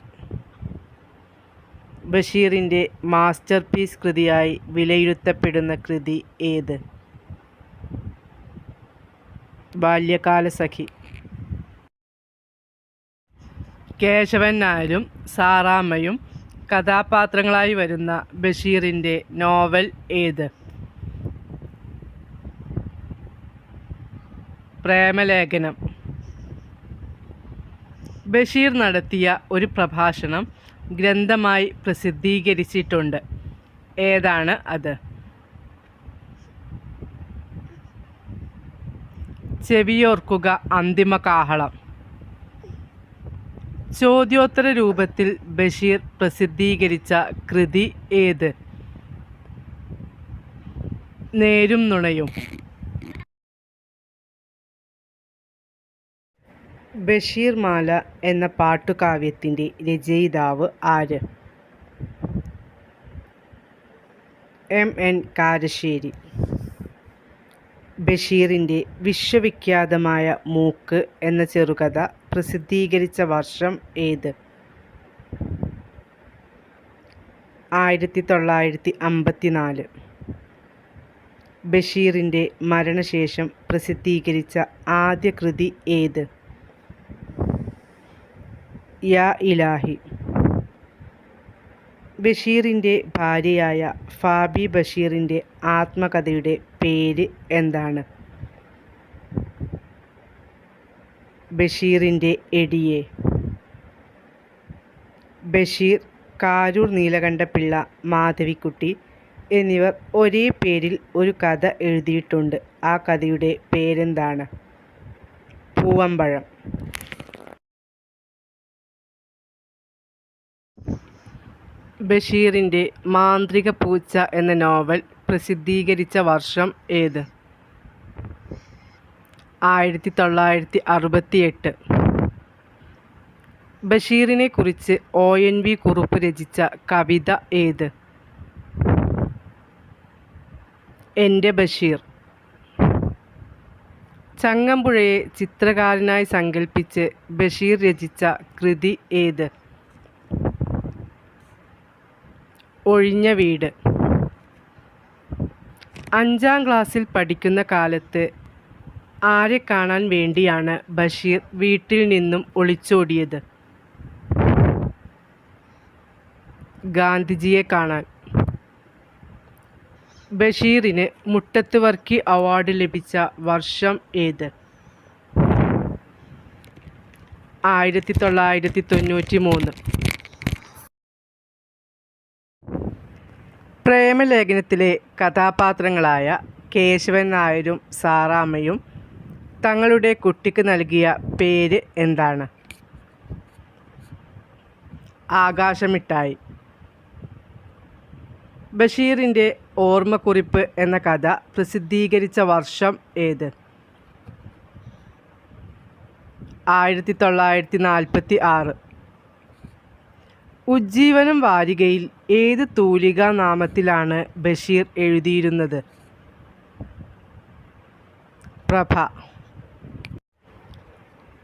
ബഷീറിൻ്റെ മാസ്റ്റർ പീസ് കൃതിയായി വിലയിരുത്തപ്പെടുന്ന കൃതി ഏത്? ബാല്യകാലസഖി. കേശവൻ നായരും സാറാമ്മയും കഥാപാത്രങ്ങളായി വരുന്ന ബഷീറിൻ്റെ നോവൽ ഏത്? പ്രേമലേഖനം. ബഷീർ നടത്തിയ ഒരു പ്രഭാഷണം ഗ്രന്ഥമായി പ്രസിദ്ധീകരിച്ചിട്ടുണ്ട്. ഏതാണ് അത്? ചെവിയോർക്കുക അന്തിമ കാഹളം. ചോദ്യോത്തര രൂപത്തിൽ ബഷീർ പ്രസിദ്ധീകരിച്ച കൃതി ഏത്? നേരും നുണയും. ബഷീർ മാല എന്ന പാട്ടുകാവ്യത്തിൻ്റെ രചയിതാവ് ആര്? MN കാരശ്ശേരി. ബഷീറിൻ്റെ വിശ്വവിഖ്യാതമായ മൂക്ക് എന്ന ചെറുകഥ പ്രസിദ്ധീകരിച്ച വർഷം ഏത്? 1954. ബഷീറിൻ്റെ മരണശേഷം പ്രസിദ്ധീകരിച്ച ആദ്യ കൃതി ഏത്? യാ ഇലാഹി. ബഷീറിൻ്റെ ഭാര്യയായ ഫാബി ബഷീറിൻ്റെ ആത്മകഥയുടെ പേര് എന്താണ്? ബഷീറിൻ്റെ എടിയെ. ബഷീർ, കാരൂർ നീലകണ്ഠപിള്ള, മാധവിക്കുട്ടി എന്നിവർ ഒരേ പേരിൽ ഒരു കഥ എഴുതിയിട്ടുണ്ട്. ആ കഥയുടെ പേരെന്താണ്? പൂവമ്പഴം. ബഷീറിൻ്റെ മാന്ത്രിക പൂച്ച എന്ന നോവൽ പ്രസിദ്ധീകരിച്ച വർഷം ഏത്? 1968. ബഷീറിനെ കുറിച്ച് ONV കുറുപ്പ് രചിച്ച കവിത ഏത്? എൻ്റെ ബഷീർ. ചങ്ങമ്പുഴയെ ചിത്രകാരനായി സങ്കല്പിച്ച് ബഷീർ രചിച്ച കൃതി ഏത്? ഒഴിഞ്ഞ വീട്. 5ാം ക്ലാസ്സിൽ പഠിക്കുന്ന കാലത്ത് ആരെ കാണാൻ വേണ്ടിയാണ് ബഷീർ വീട്ടിൽ നിന്നും ഒളിച്ചോടിയത്? ഗാന്ധിജിയെ കാണാൻ. ബഷീറിന് മുട്ടത്ത് വർക്കി അവാർഡ് ലഭിച്ച വർഷം ഏത്? 1993. പ്രേമലേഖനത്തിലെ കഥാപാത്രങ്ങളായ കേശവൻ നായരും സാറാമ്മയും തങ്ങളുടെ കുട്ടിക്ക് നൽകിയ പേര് എന്താണ്? ആകാശമിട്ടായി. ബഷീറിൻ്റെ ഓർമ്മക്കുറിപ്പ് എന്ന കഥ പ്രസിദ്ധീകരിച്ച വർഷം ഏത്? 1946. ഉജ്ജീവനം വാരികയിൽ ഏത് തൂലികാ നാമത്തിലാണ് ബഷീർ എഴുതിയിരുന്നത്? പ്രഭ.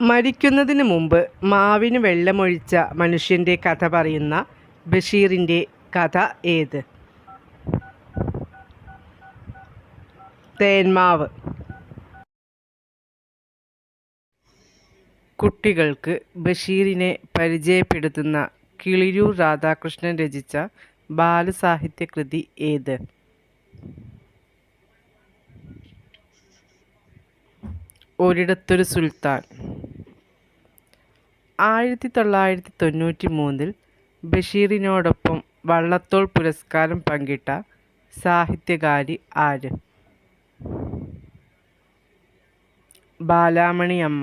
മരിക്കുന്നതിന് മുമ്പ് മാവിന് വെള്ളമൊഴിച്ച മനുഷ്യൻ്റെ കഥ പറയുന്ന ബഷീറിൻ്റെ കഥ ഏത്? തേന്മാവ്. കുട്ടികൾക്ക് ബഷീറിനെ പരിചയപ്പെടുത്തുന്ന കിളിരൂർ രാധാകൃഷ്ണൻ രചിച്ച ബാലസാഹിത്യകൃതി ഏത്? ഒരിടത്തൊരു സുൽത്താൻ. 1993 ബഷീറിനോടൊപ്പം വള്ളത്തോൾ പുരസ്കാരം പങ്കിട്ട സാഹിത്യകാരി ആര്? ബാലാമണി അമ്മ.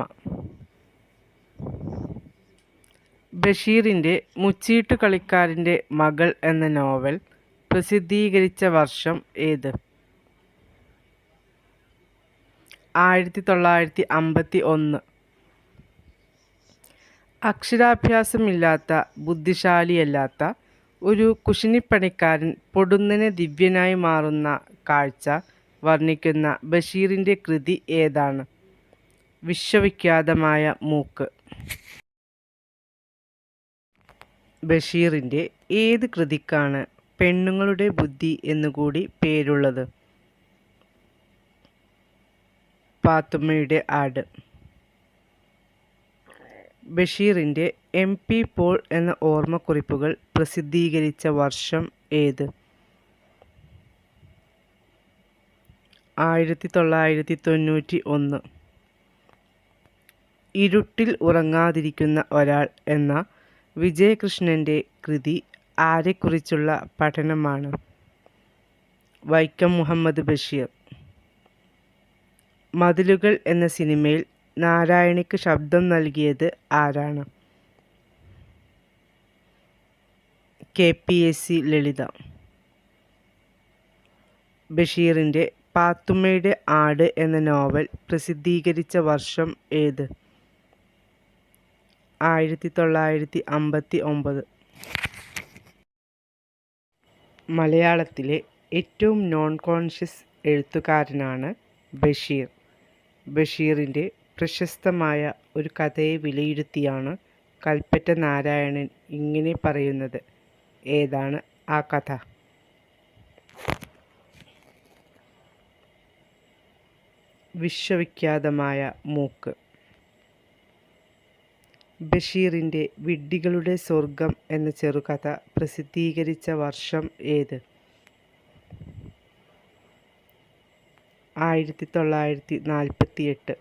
ബഷീറിൻ്റെ മുച്ചീട്ടു കളിക്കാരൻ്റെ മകൾ എന്ന നോവൽ പ്രസിദ്ധീകരിച്ച വർഷം ഏത്? 1951. അക്ഷരാഭ്യാസമില്ലാത്ത, ബുദ്ധിശാലിയല്ലാത്ത ഒരു കുശിനിപ്പണിക്കാരൻ പൊടുന്നനെ ദിവ്യനായി മാറുന്ന കാഴ്ച വർണ്ണിക്കുന്ന ബഷീറിൻ്റെ കൃതി ഏതാണ്? വിശ്വവിഖ്യാതമായ മൂക്ക്. ബഷീറിൻ്റെ ഏത് കൃതിക്കാണ് പെണ്ണുങ്ങളുടെ ബുദ്ധി എന്നുകൂടി പേരുള്ളത്? പാത്തുമ്മയുടെ ആട്. ബഷീറിൻ്റെ MP പോൾ എന്ന ഓർമ്മക്കുറിപ്പുകൾ പ്രസിദ്ധീകരിച്ച വർഷം ഏത്? 1991. ഇരുട്ടിൽ ഉറങ്ങാതിരിക്കുന്ന ഒരാൾ എന്ന വിജയകൃഷ്ണൻ്റെ കൃതി ആരെക്കുറിച്ചുള്ള പഠനമാണ്? വൈക്കം മുഹമ്മദ് ബഷീർ. മതിലുകൾ എന്ന സിനിമയിൽ നാരായണിക്ക് ശബ്ദം നൽകിയത് ആരാണ്? KPSC ലളിത. ബഷീറിൻ്റെ പാത്തുമ്മയുടെ ആട് എന്ന നോവൽ പ്രസിദ്ധീകരിച്ച വർഷം ഏത്? 1959. മലയാളത്തിലെ ഏറ്റവും നോൺ കോൺഷ്യസ് എഴുത്തുകാരനാണ് ബഷീർ. ബഷീറിൻ്റെ പ്രശസ്തമായ ഒരു കഥയെ വിലയിരുത്തിയാണ് കൽപ്പറ്റ നാരായണൻ ഇങ്ങനെ പറയുന്നത്. ഏതാണ് ആ കഥ? വിശ്വവിഖ്യാതമായ മൂക്ക്. ബഷീറിൻ്റെ വിഡ്ഢികളുടെ സ്വർഗം എന്ന ചെറുകഥ പ്രസിദ്ധീകരിച്ച വർഷം ഏത്? 1948.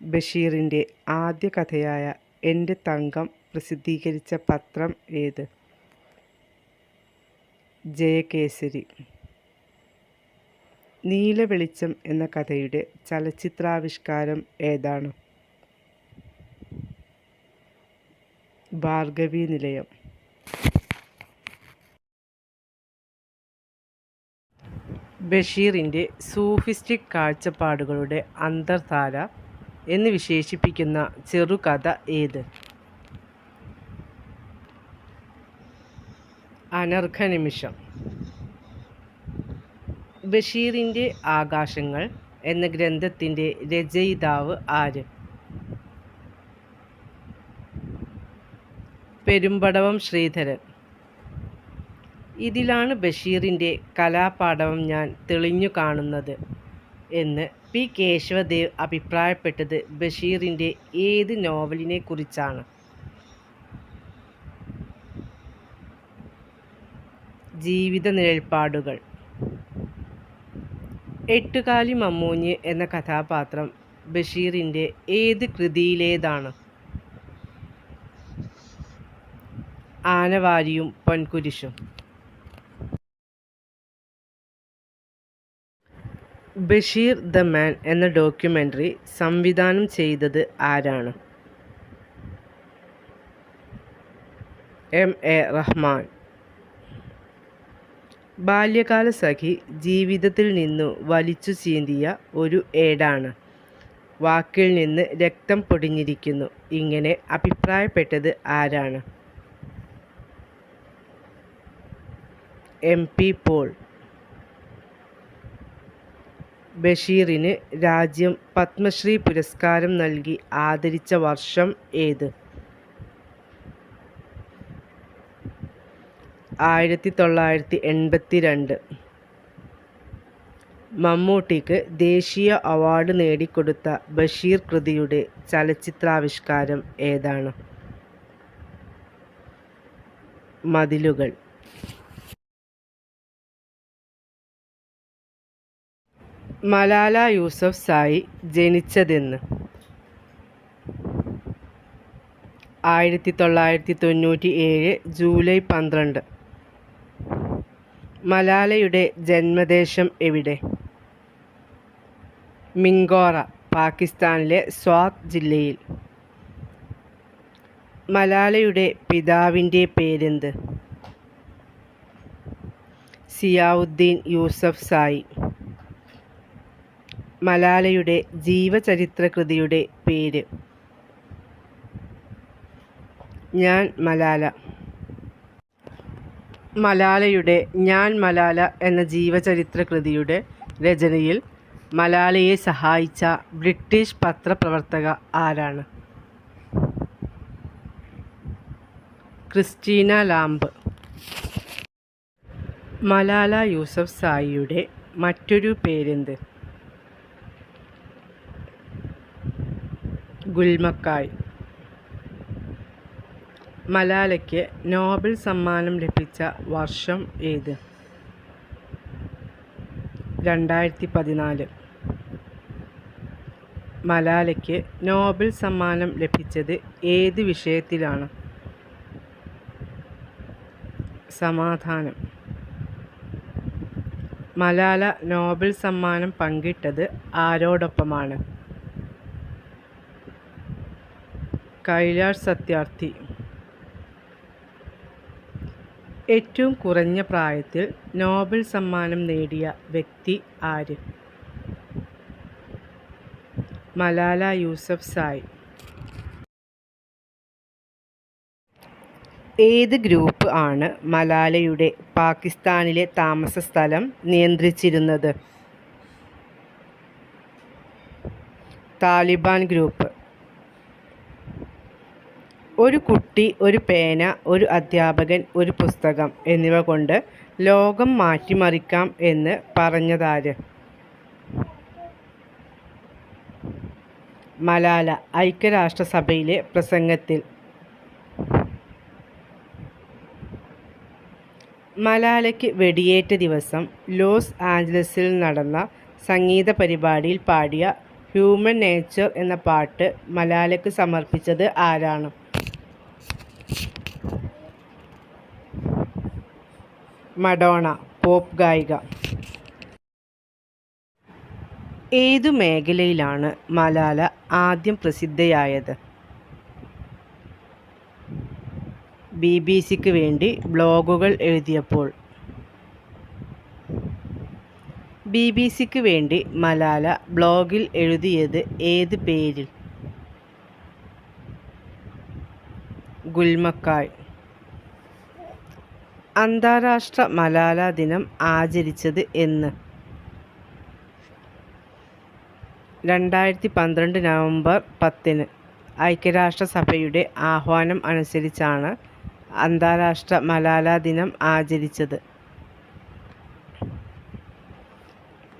ബഷീറിൻ്റെ ആദ്യ കഥയായ എൻ്റെ തങ്കം പ്രസിദ്ധീകരിച്ച പത്രം ഏത്? ജയകേസരി. നീലവെളിച്ചം എന്ന കഥയുടെ ചലച്ചിത്രാവിഷ്കാരം ഏതാണ്? ഭാർഗവീ നിലയം. ബഷീറിൻ്റെ സൂഫിസ്റ്റിക് കാഴ്ചപ്പാടുകളുടെ അന്തർധാര എന്ന് വിശേഷിപ്പിക്കുന്ന ചെറുകഥ ഏത്? അനർഘനിമിഷം. ബഷീറിൻ്റെ ആകാശങ്ങൾ എന്ന ഗ്രന്ഥത്തിൻ്റെ രചയിതാവ് ആര്? പെരുമ്പടവം ശ്രീധരൻ. ഇതിലാണ് ബഷീറിൻ്റെ കലാപാടവം ഞാൻ തെളിഞ്ഞു കാണുന്നത് എന്ന് P. കേശവദേവ് അഭിപ്രായപ്പെട്ടത് ബഷീറിൻ്റെ ഏത് നോവലിനെ കുറിച്ചാണ്? ജീവിത നിഴൽപ്പാടുകൾ. എട്ടുകാലി മമ്മൂഞ്ഞ് എന്ന കഥാപാത്രം ബഷീറിൻ്റെ ഏത് കൃതിയിലേതാണ്? ആനവാരിയും പൊൻകുരിശും. ബഷീർ ദ മാൻ എന്ന ഡോക്യുമെൻ്ററി സംവിധാനം ചെയ്തത് ആരാണ്? എം.എ. റഹ്മാൻ. ബാല്യകാലസഖി ജീവിതത്തിൽ നിന്നു വലിച്ചു ചീന്തിയ ഒരു ഏടാണ്. വാക്കിൽ നിന്ന് രക്തം പൊടിഞ്ഞിരിക്കുന്നു. ഇങ്ങനെ അഭിപ്രായപ്പെട്ടത് ആരാണ്? എം.പി. പോൾ. ബഷീറിന് രാജ്യം പത്മശ്രീ പുരസ്കാരം നൽകി ആദരിച്ച വർഷം ഏത്? 1982. മമ്മൂട്ടിക്ക് ദേശീയ അവാർഡ് നേടിക്കൊടുത്ത ബഷീർ കൃതിയുടെ ചലച്ചിത്രാവിഷ്കാരം ഏതാണ്? മതിലുകൾ. മലാല യൂസഫ്സായി ജനിച്ചതെന്ന്? 1997 ജൂലൈ 12. മലാലയുടെ ജന്മദേശം എവിടെ? മിങ്കോറ, പാകിസ്ഥാനിലെ സ്വാത് ജില്ലയിൽ. മലാലയുടെ പിതാവിൻ്റെ പേരെന്ത്? സിയാവുദ്ദീൻ യൂസഫ്സായി. മലാലയുടെ ജീവചരിത്രകൃതിയുടെ പേര്? ഞാൻ മലാല. മലാലയുടെ ഞാൻ മലാല എന്ന ജീവചരിത്രകൃതിയുടെ രചനയിൽ മലാലയെ സഹായിച്ച ബ്രിട്ടീഷ് പത്രപ്രവർത്തക ആരാണ്? Christina lamp. മലാല യൂസഫ്സായിയുടെ മറ്റൊരു പേരെന്ത്? ഗുൽമക്കായ്. മലാലയ്ക്ക് നോബൽ സമ്മാനം ലഭിച്ച വർഷം ഏത്? 2014. മലാലയ്ക്ക് നോബൽ സമ്മാനം ലഭിച്ചത് ഏത് വിഷയത്തിലാണ്? സമാധാനം. മലാല നോബൽ സമ്മാനം പങ്കിട്ടത് ആരോടൊപ്പമാണ്? കൈലാഷ് സത്യാർത്ഥി. ഏറ്റവും കുറഞ്ഞ പ്രായത്തിൽ നോബൽ സമ്മാനം നേടിയ വ്യക്തി ആര്? മലാല യൂസഫ്സായി. ഏത് ഗ്രൂപ്പ് ആണ് മലാലയുടെ പാകിസ്ഥാനിലെ താമസസ്ഥലം നിയന്ത്രിച്ചിരുന്നത്? താലിബാൻ ഗ്രൂപ്പ്. ഒരു കുട്ടി, ഒരു പേന, ഒരു അധ്യാപകൻ, ഒരു പുസ്തകം എന്നിവ കൊണ്ട് ലോകം മാറ്റിമറിക്കാം എന്ന് പറഞ്ഞതാര്? മലാല ഐക്യരാഷ്ട്രസഭയിലെ പ്രസംഗത്തിൽ. മലാലയ്ക്ക് വെടിയേറ്റ ദിവസം ലോസ് ആഞ്ചലസിൽ നടന്ന സംഗീത പരിപാടിയിൽ പാടിയ ഹ്യൂമൻ നേച്ചർ എന്ന പാട്ട് മലാലയ്ക്ക് സമർപ്പിച്ചത് ആരാണ്? മഡോണ, പോപ്പ് ഗായിക. ഏതു മേഖലയിലാണ് മലാല ആദ്യം പ്രസിദ്ധയായത്? BBC-ക്ക് വേണ്ടി ബ്ലോഗുകൾ എഴുതിയപ്പോൾ. BBC-ക്ക് വേണ്ടി മലാല ബ്ലോഗിൽ എഴുതിയത് ഏത് പേരിൽ? ഗുൽമക്കായ്. അന്താരാഷ്ട്ര മലാല ദിനം ആചരിച്ചത് എന്ന്? 2012 നവംബർ 10. ഐക്യരാഷ്ട്രസഭയുടെ ആഹ്വാനം അനുസരിച്ചാണ് അന്താരാഷ്ട്ര മലാല ദിനം ആചരിച്ചത്.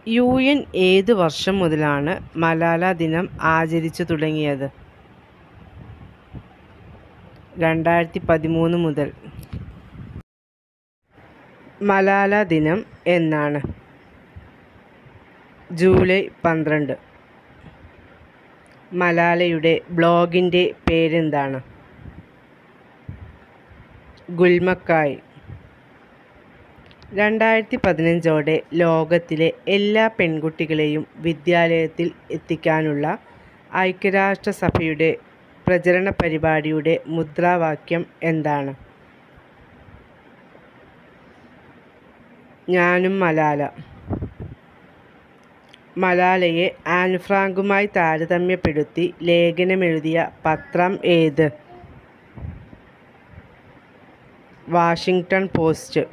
UN ഏത് വർഷം മുതലാണ് മലാല ദിനം ആചരിച്ചു തുടങ്ങിയത്? 2013 മുതൽ. മലാല ദിനം എന്നാണ്? ജൂലൈ 12. മലാലയുടെ ബ്ലോഗിൻ്റെ പേരെന്താണ്? ഗുൽമക്കായ്. 2015 ലോകത്തിലെ എല്ലാ പെൺകുട്ടികളെയും വിദ്യാലയത്തിൽ എത്തിക്കാനുള്ള ഐക്യരാഷ്ട്രസഭയുടെ പ്രചരണ പരിപാടിയുടെ മുദ്രാവാക്യം എന്താണ്? ഞാനും മലാല. മലാലയെ ആൻ ഫ്രാങ്കുമായി താരതമ്യപ്പെടുത്തി ലേഖനമെഴുതിയ പത്രം ഏത്? Washington post.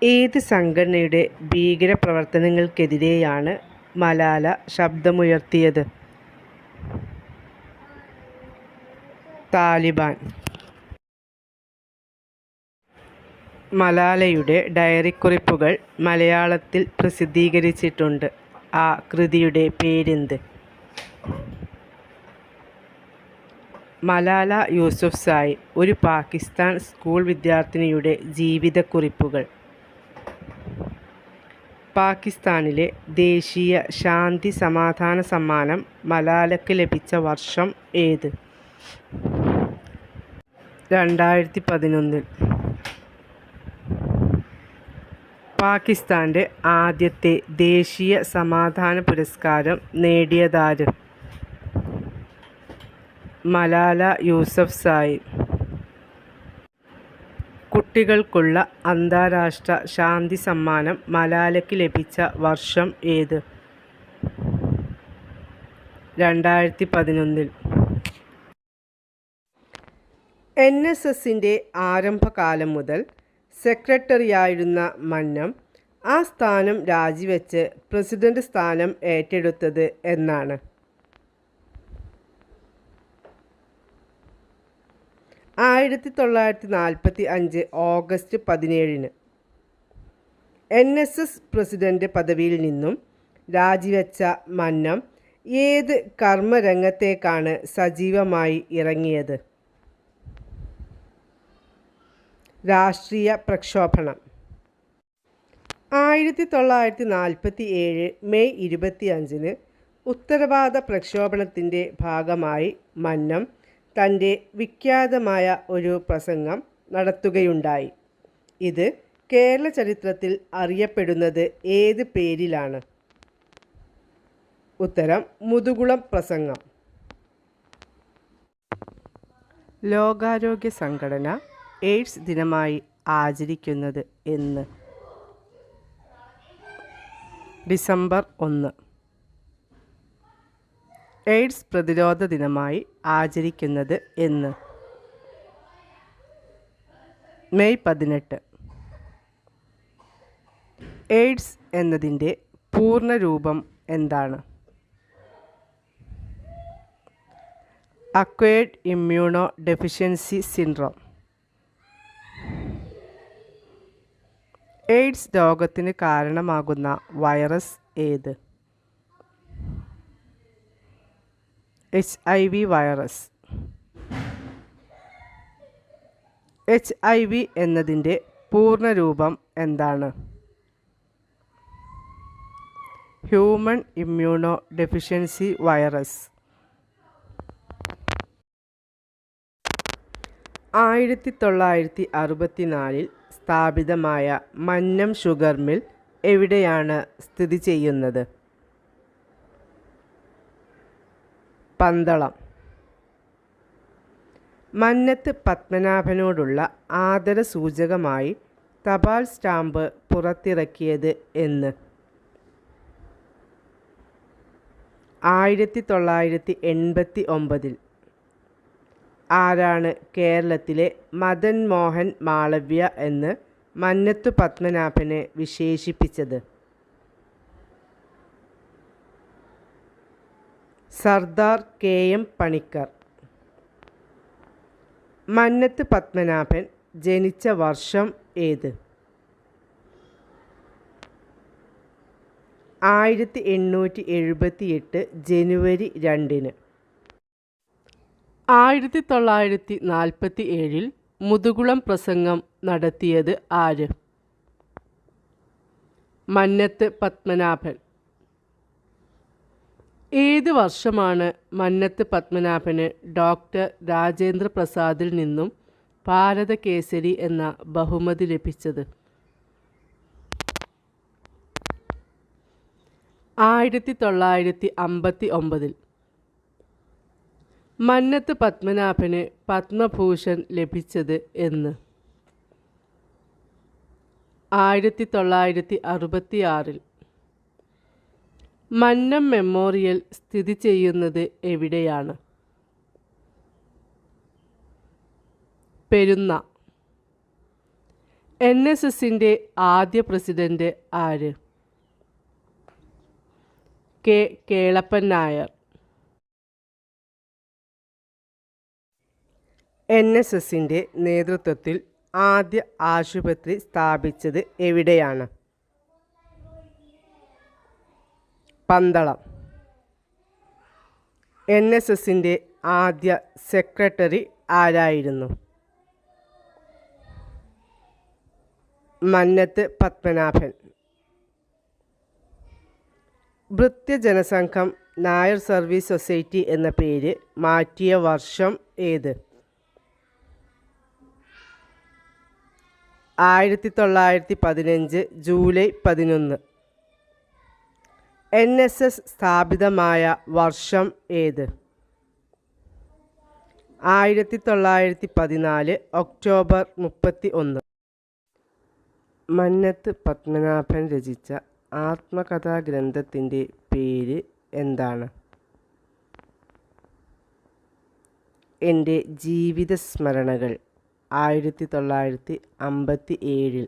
ഏത് സംഘടനയുടെ ഭീകരപ്രവർത്തനങ്ങൾക്കെതിരെയാണ് മലാല ശബ്ദമുയർത്തിയത്? താലിബാൻ. മലാലയുടെ ഡയറിക്കുറിപ്പുകൾ മലയാളത്തിൽ പ്രസിദ്ധീകരിച്ചിട്ടുണ്ട്. ആ കൃതിയുടെ പേരെന്ത്? മലാല യൂസഫ്സായി, ഒരു പാകിസ്ഥാൻ സ്കൂൾ വിദ്യാർത്ഥിനിയുടെ ജീവിതക്കുറിപ്പുകൾ. പാകിസ്ഥാനിലെ ദേശീയ ശാന്തി സമാധാന സമ്മാനം മലാലയ്ക്ക് ലഭിച്ച വർഷം ഏത്? 2011. പാകിസ്ഥാൻ്റെ ആദ്യത്തെ ദേശീയ സമാധാന പുരസ്കാരം നേടിയതാര്? മലാല യൂസഫ്സായി. കുട്ടികൾക്കുള്ള അന്താരാഷ്ട്ര ശാന്തി സമ്മാനം മലാലയ്ക്ക് ലഭിച്ച വർഷം ഏത്? 2011. NSSൻ്റെ ആരംഭകാലം മുതൽ സെക്രട്ടറിയായിരുന്ന മന്നം ആ സ്ഥാനം രാജിവെച്ച് പ്രസിഡന്റ് സ്ഥാനം ഏറ്റെടുത്തത് എന്നാണ്? 1945 ഓഗസ്റ്റ് 17. NSS പ്രസിഡന്റ് പദവിയിൽ നിന്നും രാജിവെച്ച മന്നം ഏത് കർമ്മരംഗത്തേക്കാണ് സജീവമായി ഇറങ്ങിയത്? രാഷ്ട്രീയ പ്രക്ഷോഭണം. 1947 മെയ് 25 ഉത്തരവാദ പ്രക്ഷോഭണത്തിൻ്റെ ഭാഗമായി മന്നം തൻ്റെ വിഖ്യാതമായ ഒരു പ്രസംഗം നടത്തുകയുണ്ടായി. ഇത് കേരള ചരിത്രത്തിൽ അറിയപ്പെടുന്നത് ഏത് പേരിലാണ്? ഉത്തരം മുതുകുളം പ്രസംഗം. ലോകാരോഗ്യ സംഘടന എയ്ഡ്സ് ദിനമായി ആചരിക്കുന്നത് എന്ന്? ഡിസംബർ 1. എയ്ഡ്സ് പ്രതിരോധ ദിനമായി ആചരിക്കുന്നത് എന്ന്? മെയ് 18. എയ്ഡ്സ് എന്നതിൻ്റെ പൂർണ്ണരൂപം എന്താണ്? Acquired immuno deficiency syndrome. AIDS രോഗത്തിന് കാരണമാകുന്ന വൈറസ് ഏത്? HIV virus. HIV എന്നതിൻ്റെ പൂർണ്ണരൂപം എന്താണ്? Human immuno deficiency virus. 1964 സ്ഥാപിതമായ മന്നം ഷുഗർ മിൽ എവിടെയാണ് സ്ഥിതി ചെയ്യുന്നത്? പന്തളം. മന്നത്ത് പത്മനാഭനോടുള്ള ആദരസൂചകമായി തപാൽ സ്റ്റാമ്പ് പുറത്തിറക്കിയത് എന്ന്? 1989. ആരാണ് കേരളത്തിലെ മദൻ മോഹൻ മാളവ്യ എന്ന് മന്നത്തു പത്മനാഭനെ വിശേഷിപ്പിച്ചത്? സർദാർ KM പണിക്കർ. മന്നത്ത് പത്മനാഭൻ ജനിച്ച വർഷം ഏത്? 1878 ജനുവരി 2. 1947 മുതുകുളം പ്രസംഗം നടത്തിയത് ആര്? മന്നത്ത് പത്മനാഭൻ. ഏത് വർഷമാണ് മന്നത്ത് പത്മനാഭന് ഡോക്ടർ രാജേന്ദ്ര പ്രസാദിൽ നിന്നും ഭാരത കേസരി എന്ന ബഹുമതി ലഭിച്ചത്? 1959. മന്നത്ത് പത്മനാഭന് പത്മഭൂഷൺ ലഭിച്ചത് എന്ന്? 1966. മന്നം മെമ്മോറിയൽ സ്ഥിതി ചെയ്യുന്നത് എവിടെയാണ്? പെരുന്ന. NSSന്റെ ആദ്യ പ്രസിഡന്റ് ആര്? കെ. കേളപ്പൻ നായർ. NSSന്റെ നേതൃത്വത്തിൽ ആദ്യ ആശുപത്രി സ്ഥാപിച്ചത് എവിടെയാണ്? പന്തളം. NSSന്റെ ആദ്യ സെക്രട്ടറി ആരായിരുന്നു? മന്നത്ത് പത്മനാഭൻ. ഭൃത്യജനസംഘം നായർ സർവീസ് സൊസൈറ്റി എന്ന പേര് മാറ്റിയ വർഷം ഏത്? 1915 ജൂലൈ 11. NSS സ്ഥാപിതമായ വർഷം ഏത്? 1914 ഒക്ടോബർ 31. മന്നത്ത് പത്മനാഭൻ രചിച്ച ആത്മകഥാഗ്രന്ഥത്തിൻ്റെ പേര് എന്താണ്? എൻ്റെ ജീവിത സ്മരണകൾ. 1957.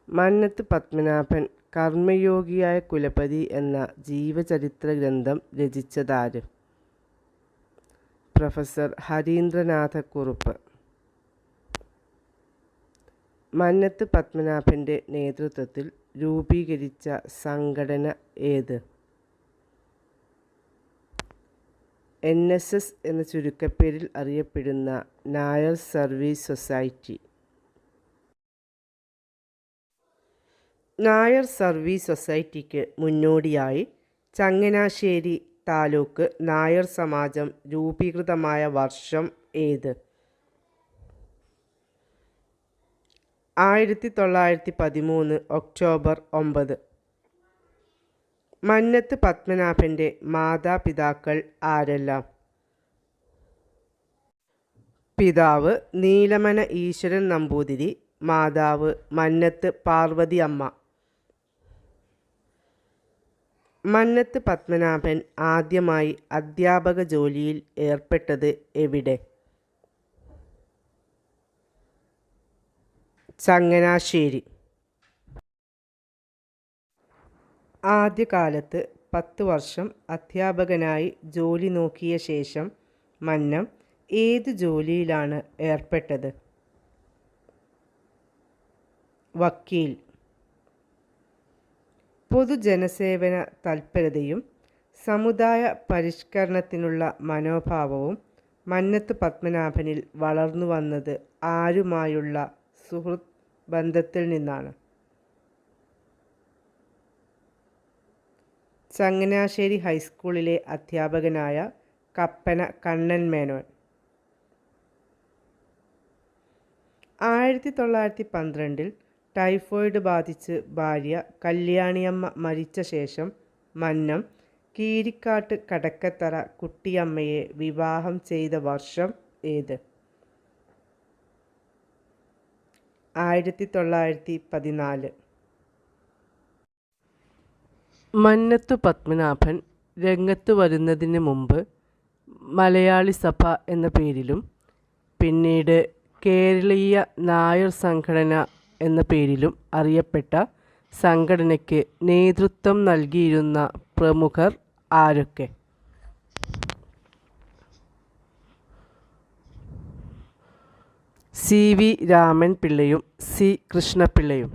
മന്നത്ത് പത്മനാഭൻ കർമ്മയോഗിയായ കുലപതി എന്ന ജീവചരിത്ര ഗ്രന്ഥം രചിച്ചതാര്? പ്രൊഫസർ ഹരീന്ദ്രനാഥക്കുറുപ്പ്. മന്നത്ത് പത്മനാഭൻ്റെ നേതൃത്വത്തിൽ രൂപീകരിച്ച സംഘടന ഏത്? NSS എന്ന ചുരുക്കപ്പേരിൽ അറിയപ്പെടുന്ന Nair service society. Nair service സൊസൈറ്റിക്ക് മുന്നോടിയായി ചങ്ങനാശ്ശേരി താലൂക്ക് നായർ സമാജം രൂപീകൃതമായ വർഷം ഏത്? 1913 ഒക്ടോബർ 9. മന്നത്ത് പത്മനാഭൻ്റെ മാതാപിതാക്കൾ ആരെല്ലാം? പിതാവ് നീലമന ഈശ്വരൻ നമ്പൂതിരി, മാതാവ് മന്നത്ത് പാർവതി അമ്മ. മന്നത്ത് പത്മനാഭൻ ആദ്യമായി അധ്യാപക ജോലിയിൽ ഏർപ്പെട്ടത് എവിടെ? ചങ്ങനാശ്ശേരി. ആദ്യകാലത്ത് 10 വർഷം അധ്യാപകനായി ജോലി നോക്കിയ ശേഷം മന്നം ഏത് ജോലിയിലാണ് ഏർപ്പെട്ടത്? വക്കീൽ. പൊതുജനസേവന തൽപരതയും സമുദായ പരിഷ്കരണത്തിനുള്ള മനോഭാവവും മന്നത്ത് പത്മനാഭനിൽ വളർന്നു വന്നത് ആരുമായുള്ള സുഹൃത്ത് ബന്ധത്തിൽ നിന്നാണ്? ചങ്ങനാശ്ശേരി ഹൈസ്കൂളിലെ അധ്യാപകനായ കപ്പന കണ്ണൻ മേനോൻ. 1912 ടൈഫോയിഡ് ബാധിച്ച് ഭാര്യ കല്യാണിയമ്മ മരിച്ച ശേഷം മന്നം കീരിക്കാട്ട് കടക്കത്തറ കുട്ടിയമ്മയെ വിവാഹം ചെയ്ത വർഷം ഏത്? 1914. മന്നത്തു പത്മനാഭൻ രംഗത്ത് വരുന്നതിന് മുമ്പ് മലയാളി സഭ എന്ന പേരിലും പിന്നീട് കേരളീയ നായർ സംഘടന എന്ന പേരിലും അറിയപ്പെട്ട സംഘടനയ്ക്ക് നേതൃത്വം നൽകിയിരുന്ന പ്രമുഖർ ആരൊക്കെ? CV Raman പിള്ളയും C കൃഷ്ണപിള്ളയും.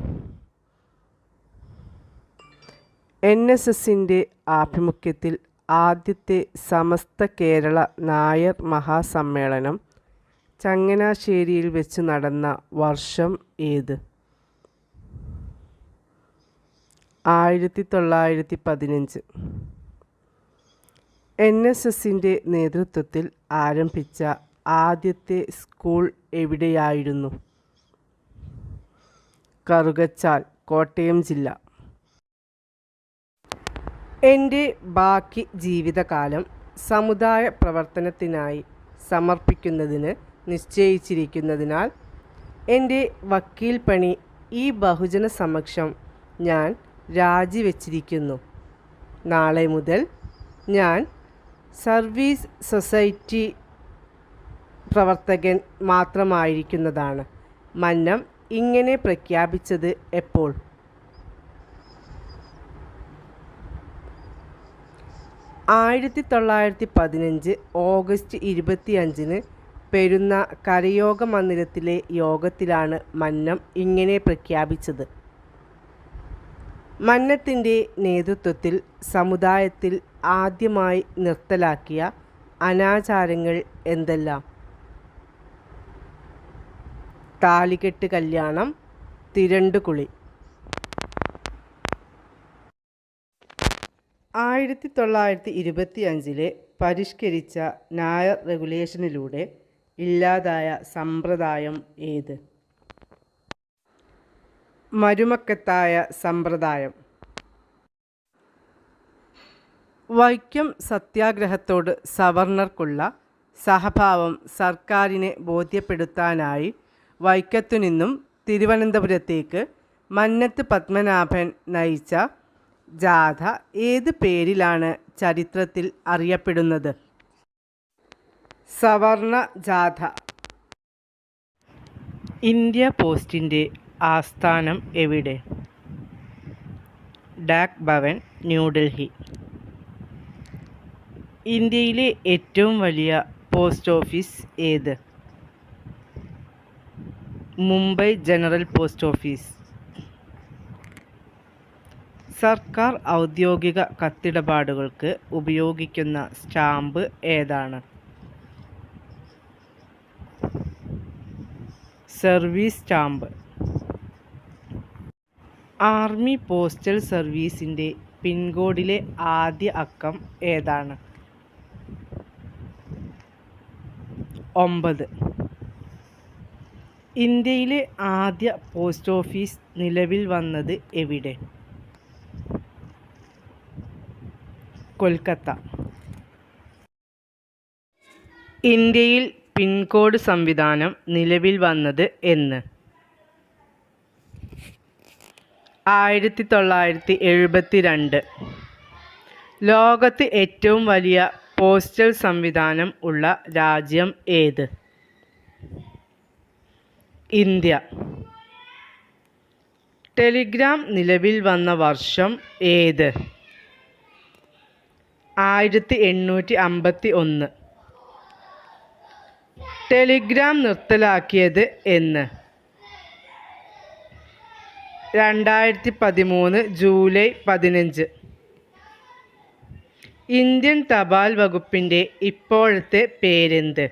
NSSൻ്റെ ആഭിമുഖ്യത്തിൽ ആദ്യത്തെ സമസ്ത കേരള നായർ മഹാസമ്മേളനം ചങ്ങനാശ്ശേരിയിൽ വെച്ച് നടന്ന വർഷം ഏത്? 1915 NSSന്റെ നേതൃത്വത്തിൽ ആരംഭിച്ച ആദ്യത്തെ സ്കൂൾ എവിടെയായിരുന്നു? കറുകച്ചാൽ, കോട്ടയം ജില്ല. എൻ്റെ ബാക്കി ജീവിതകാലം സമുദായ പ്രവർത്തനത്തിനായി സമർപ്പിക്കുന്നതിന് നിശ്ചയിച്ചിരിക്കുന്നതിനാൽ എൻ്റെ വക്കീൽ പണി ഈ ബഹുജന സമക്ഷം ഞാൻ രാജിവെച്ചിരിക്കുന്നു. നാളെ മുതൽ ഞാൻ സർവീസ് സൊസൈറ്റി പ്രവർത്തകൻ മാത്രമായിരിക്കുന്നതാണ്. മന്നം ഇങ്ങനെ പ്രഖ്യാപിച്ചത് എപ്പോൾ? 1915 ഓഗസ്റ്റ് 25 പെരുന്ന കരയോഗ മന്ദിരത്തിലെ യോഗത്തിലാണ് മന്നം ഇങ്ങനെ പ്രഖ്യാപിച്ചത്. മന്നത്തിൻ്റെ നേതൃത്വത്തിൽ സമുദായത്തിൽ ആദ്യമായി നിർത്തലാക്കിയ അനാചാരങ്ങൾ എന്തെല്ലാം? താലികെട്ട് കല്യാണം, തിരണ്ടുകുളി. 1925 പരിഷ്കരിച്ച നായർ റെഗുലേഷനിലൂടെ ഇല്ലാതായ സമ്പ്രദായം ഏത്? മരുമക്കത്തായ സമ്പ്രദായം. വൈക്കം സത്യാഗ്രഹത്തോട് സവർണർക്കുള്ള സഹഭാവം സർക്കാരിനെ ബോധ്യപ്പെടുത്താനായി വൈക്കത്തു നിന്നും തിരുവനന്തപുരത്തേക്ക് മന്നത്ത് പത്മനാഭൻ നയിച്ച ജാഥ ഏത് പേരിലാണ് ചരിത്രത്തിൽ അറിയപ്പെടുന്നത്? സവർണ ജാഥ. ഇന്ത്യ പോസ്റ്റിൻ്റെ ആസ്ഥാനം എവിടെ? ഡാക് ഭവൻ, ന്യൂഡൽഹി. ഇന്ത്യയിലെ ഏറ്റവും വലിയ പോസ്റ്റ് ഓഫീസ് ഏത്? Mumbai general post office. സർക്കാർ ഔദ്യോഗിക കത്തിടപാടുകൾക്ക് ഉപയോഗിക്കുന്ന സ്റ്റാമ്പ് ഏതാണ്? Service stamp. ആർമി പോസ്റ്റൽ സർവീസിൻ്റെ പിൻകോഡിലെ ആദ്യ അക്കം ഏതാണ്? 9. ഇന്ത്യയിലെ ആദ്യ പോസ്റ്റ് ഓഫീസ് നിലവിൽ വന്നത് എവിടെ? കൊൽക്കത്ത. ഇന്ത്യയിൽ പിൻകോഡ് സംവിധാനം നിലവിൽ വന്നത് എന്ന്? 1972. ലോകത്ത് ഏറ്റവും വലിയ പോസ്റ്റൽ സംവിധാനം ഉള്ള രാജ്യം ഏത്? ഇന്ത്യ. ടെലിഗ്രാം നിലവിൽ വന്ന വർഷം ഏത്? 1851. ടെലിഗ്രാം നിർത്തലാക്കിയത് എന്ന്? 2013 ജൂലൈ 15. ഇന്ത്യൻ തപാൽ വകുപ്പിൻ്റെ ഇപ്പോഴത്തെ പേരെന്ത്?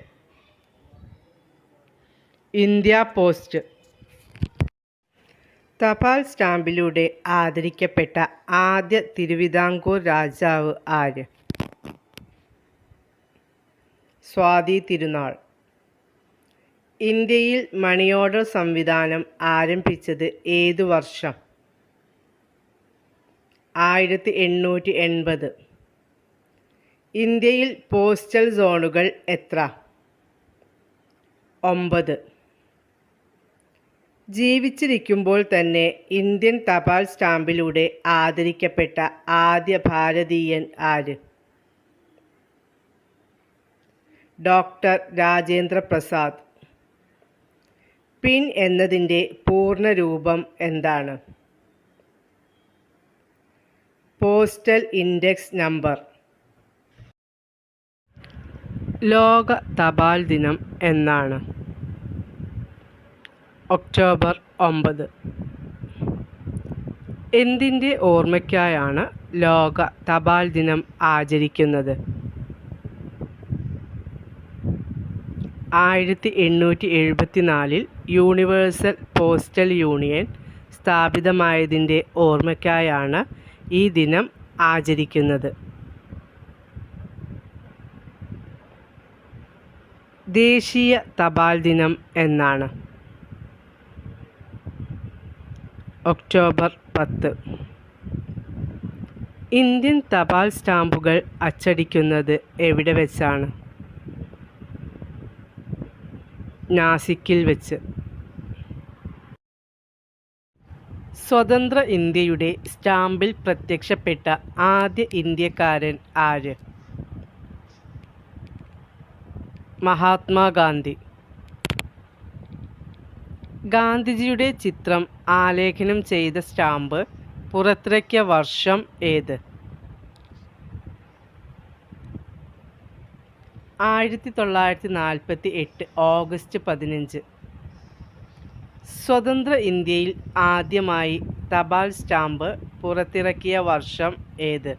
India post. തപാൽ സ്റ്റാമ്പിലൂടെ ആദരിക്കപ്പെട്ട ആദ്യ തിരുവിതാംകൂർ രാജാവ് ആര്? സ്വാതി തിരുനാൾ. ഇന്ത്യയിൽ മണി ഓർഡർ സംവിധാനം ആരംഭിച്ചത് ഏതു വർഷം? 1880. ഇന്ത്യയിൽ പോസ്റ്റൽ സോണുകൾ എത്ര? 9. ജീവിച്ചിരിക്കുമ്പോൾ തന്നെ ഇന്ത്യൻ തപാൽ സ്റ്റാമ്പിലൂടെ ആദരിക്കപ്പെട്ട ആദ്യ ഭാരതീയൻ ആര്? ഡോക്ടർ രാജേന്ദ്ര പ്രസാദ്. പിൻ എന്നതിൻ്റെ പൂർണ്ണരൂപം എന്താണ്? Postal index number. ലോക തപാൽ ദിനം എന്നാണ്? ഒക്ടോബർ 9. എന്തിൻ്റെ ഓർമ്മയ്ക്കായാണ് ലോക തപാൽ ദിനം ആചരിക്കുന്നത്? 1874 യൂണിവേഴ്സൽ പോസ്റ്റൽ യൂണിയൻ സ്ഥാപിതമായതിൻ്റെ ഓർമ്മയ്ക്കായാണ് ഈ ദിനം ആചരിക്കുന്നത്. ദേശീയ തപാൽ ദിനം എന്നാണ്. ഒക്ടോബർ 10. ഇന്ത്യൻ തപാൽ സ്റ്റാമ്പുകൾ അച്ചടിക്കുന്നത് എവിടെ വെച്ചാണ്? നാസിക്കിൽ വെച്ച്. സ്വതന്ത്ര ഇന്ത്യയുടെ സ്റ്റാമ്പിൽ പ്രത്യക്ഷപ്പെട്ട ആദ്യ ഇന്ത്യക്കാരൻ ആര്? മഹാത്മാഗാന്ധി. ഗാന്ധിജിയുടെ ചിത്രം ആലേഖനം ചെയ്ത സ്റ്റാമ്പ് പുറത്തിറക്കിയ വർഷം ഏത്? 1948 ഓഗസ്റ്റ് 15. സ്വതന്ത്ര ഇന്ത്യയിൽ ആദ്യമായി തപാൽ സ്റ്റാമ്പ് പുറത്തിറക്കിയ വർഷം ഏത്?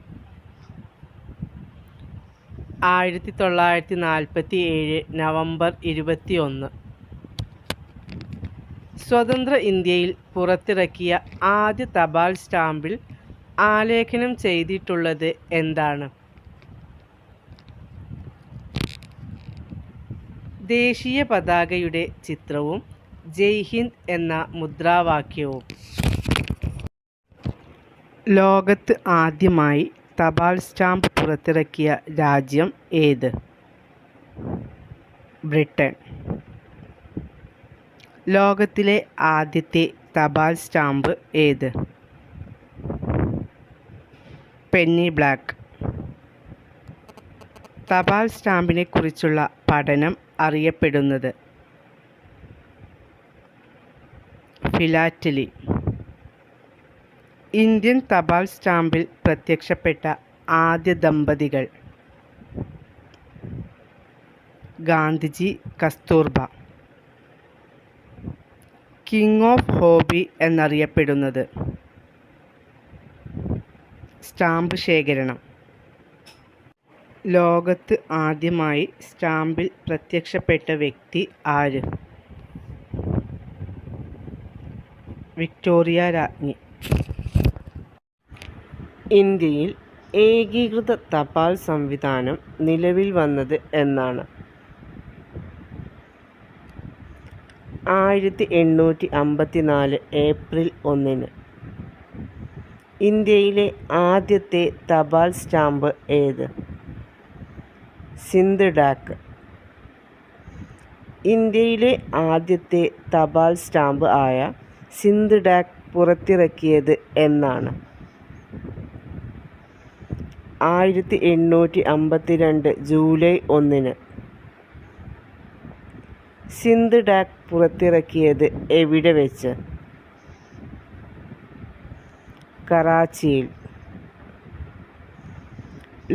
1947 നവംബർ 21. സ്വതന്ത്ര ഇന്ത്യയിൽ പുറത്തിറക്കിയ ആദ്യ തപാൽ സ്റ്റാമ്പിൽ ആലേഖനം ചെയ്തിട്ടുള്ളത് എന്താണ്? ദേശീയ പതാകയുടെ ചിത്രവും ജയ് ഹിന്ദ് എന്ന മുദ്രാവാക്യവും. ലോകത്ത് ആദ്യമായി തപാൽ സ്റ്റാമ്പ് പുറത്തിറക്കിയ രാജ്യം ഏത്? ബ്രിട്ടൻ. ലോകത്തിലെ ആദ്യത്തെ തപാൽ സ്റ്റാമ്പ് ഏത്? Penny black. തപാൽ സ്റ്റാമ്പിനെ കുറിച്ചുള്ള പഠനം അറിയപ്പെടുന്നത്? ഫിലാറ്റലി. ഇന്ത്യൻ തപാൽ സ്റ്റാമ്പിൽ പ്രത്യക്ഷപ്പെട്ട ആദ്യ ദമ്പതികൾ? Gandhiji, Kasturba. King of hobby എന്നറിയപ്പെടുന്നത്? സ്റ്റാമ്പ് ശേഖരണം. ലോകത്ത് ആദ്യമായി സ്റ്റാമ്പിൽ പ്രത്യക്ഷപ്പെട്ട വ്യക്തി ആര്? വിക്ടോറിയ രാജ്ഞി. ഇന്ത്യയിൽ ഏകീകൃത തപാൽ സംവിധാനം നിലവിൽ വന്നത് എന്നാണ്? 1854 ഏപ്രിൽ 1. ഇന്ത്യയിലെ ആദ്യത്തെ തപാൽ സ്റ്റാമ്പ് ഏത്? സിന്ധ് ഡാക്ക്. ഇന്ത്യയിലെ ആദ്യത്തെ തപാൽ സ്റ്റാമ്പ് ആയ സിന്ധ് ഡാക്ക് പുറത്തിറക്കിയത് എന്നാണ്? 1852 ജൂലൈ 1. സിന്ധ് ഡാക്ക് പുറത്തിറക്കിയത് എവിടെ വെച്ച്? കറാച്ചിയിൽ.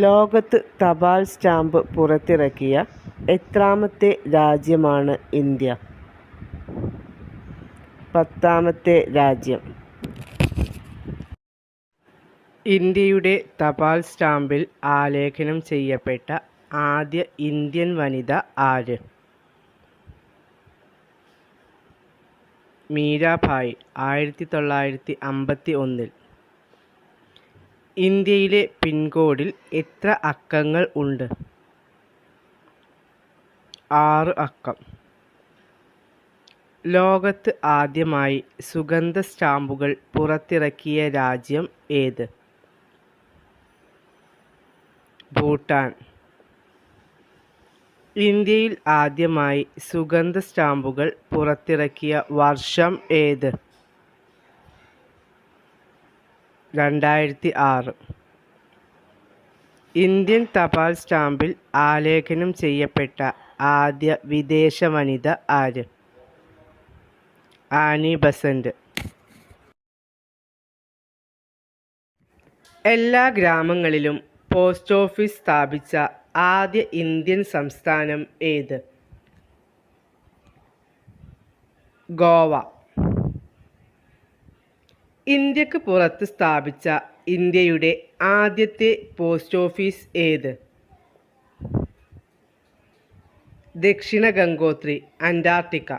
ലോകത്ത് തപാൽ സ്റ്റാമ്പ് പുറത്തിറക്കിയ എത്രാമത്തെ രാജ്യമാണ് ഇന്ത്യ? 10ാമത്തെ രാജ്യം. ഇന്ത്യയുടെ തപാൽ സ്റ്റാമ്പിൽ ആലേഖനം ചെയ്യപ്പെട്ട ആദ്യ ഇന്ത്യൻ വനിത ആര്? മീരാഭായ്. 1951. ഇന്ത്യയിലെ പിൻകോഡിൽ എത്ര അക്കങ്ങൾ ഉണ്ട്? 6 അക്കം. ലോകത്ത് ആദ്യമായി സുഗന്ധ സ്റ്റാമ്പുകൾ പുറത്തിറക്കിയ രാജ്യം ഏത്? ഭൂട്ടാൻ. ഇന്ത്യയിൽ ആദ്യമായി സുഗന്ധ സ്റ്റാമ്പുകൾ പുറത്തിറക്കിയ വർഷം ഏത്? 2006. ഇന്ത്യൻ തപാൽ സ്റ്റാമ്പിൽ ആലേഖനം ചെയ്യപ്പെട്ട ആദ്യ വിദേശ വനിത ആര്? Annie Besant. എല്ലാ ഗ്രാമങ്ങളിലും പോസ്റ്റ് ഓഫീസ് സ്ഥാപിച്ച ആദ്യ ഇന്ത്യൻ സംസ്ഥാനം ഏത്? ഗോവ. ഇന്ത്യക്ക് പുറത്ത് സ്ഥാപിച്ച ഇന്ത്യയുടെ ആദ്യത്തെ പോസ്റ്റ് ഓഫീസ് ഏത്? ദക്ഷിണ ഗംഗോത്രി, അന്റാർട്ടിക്ക.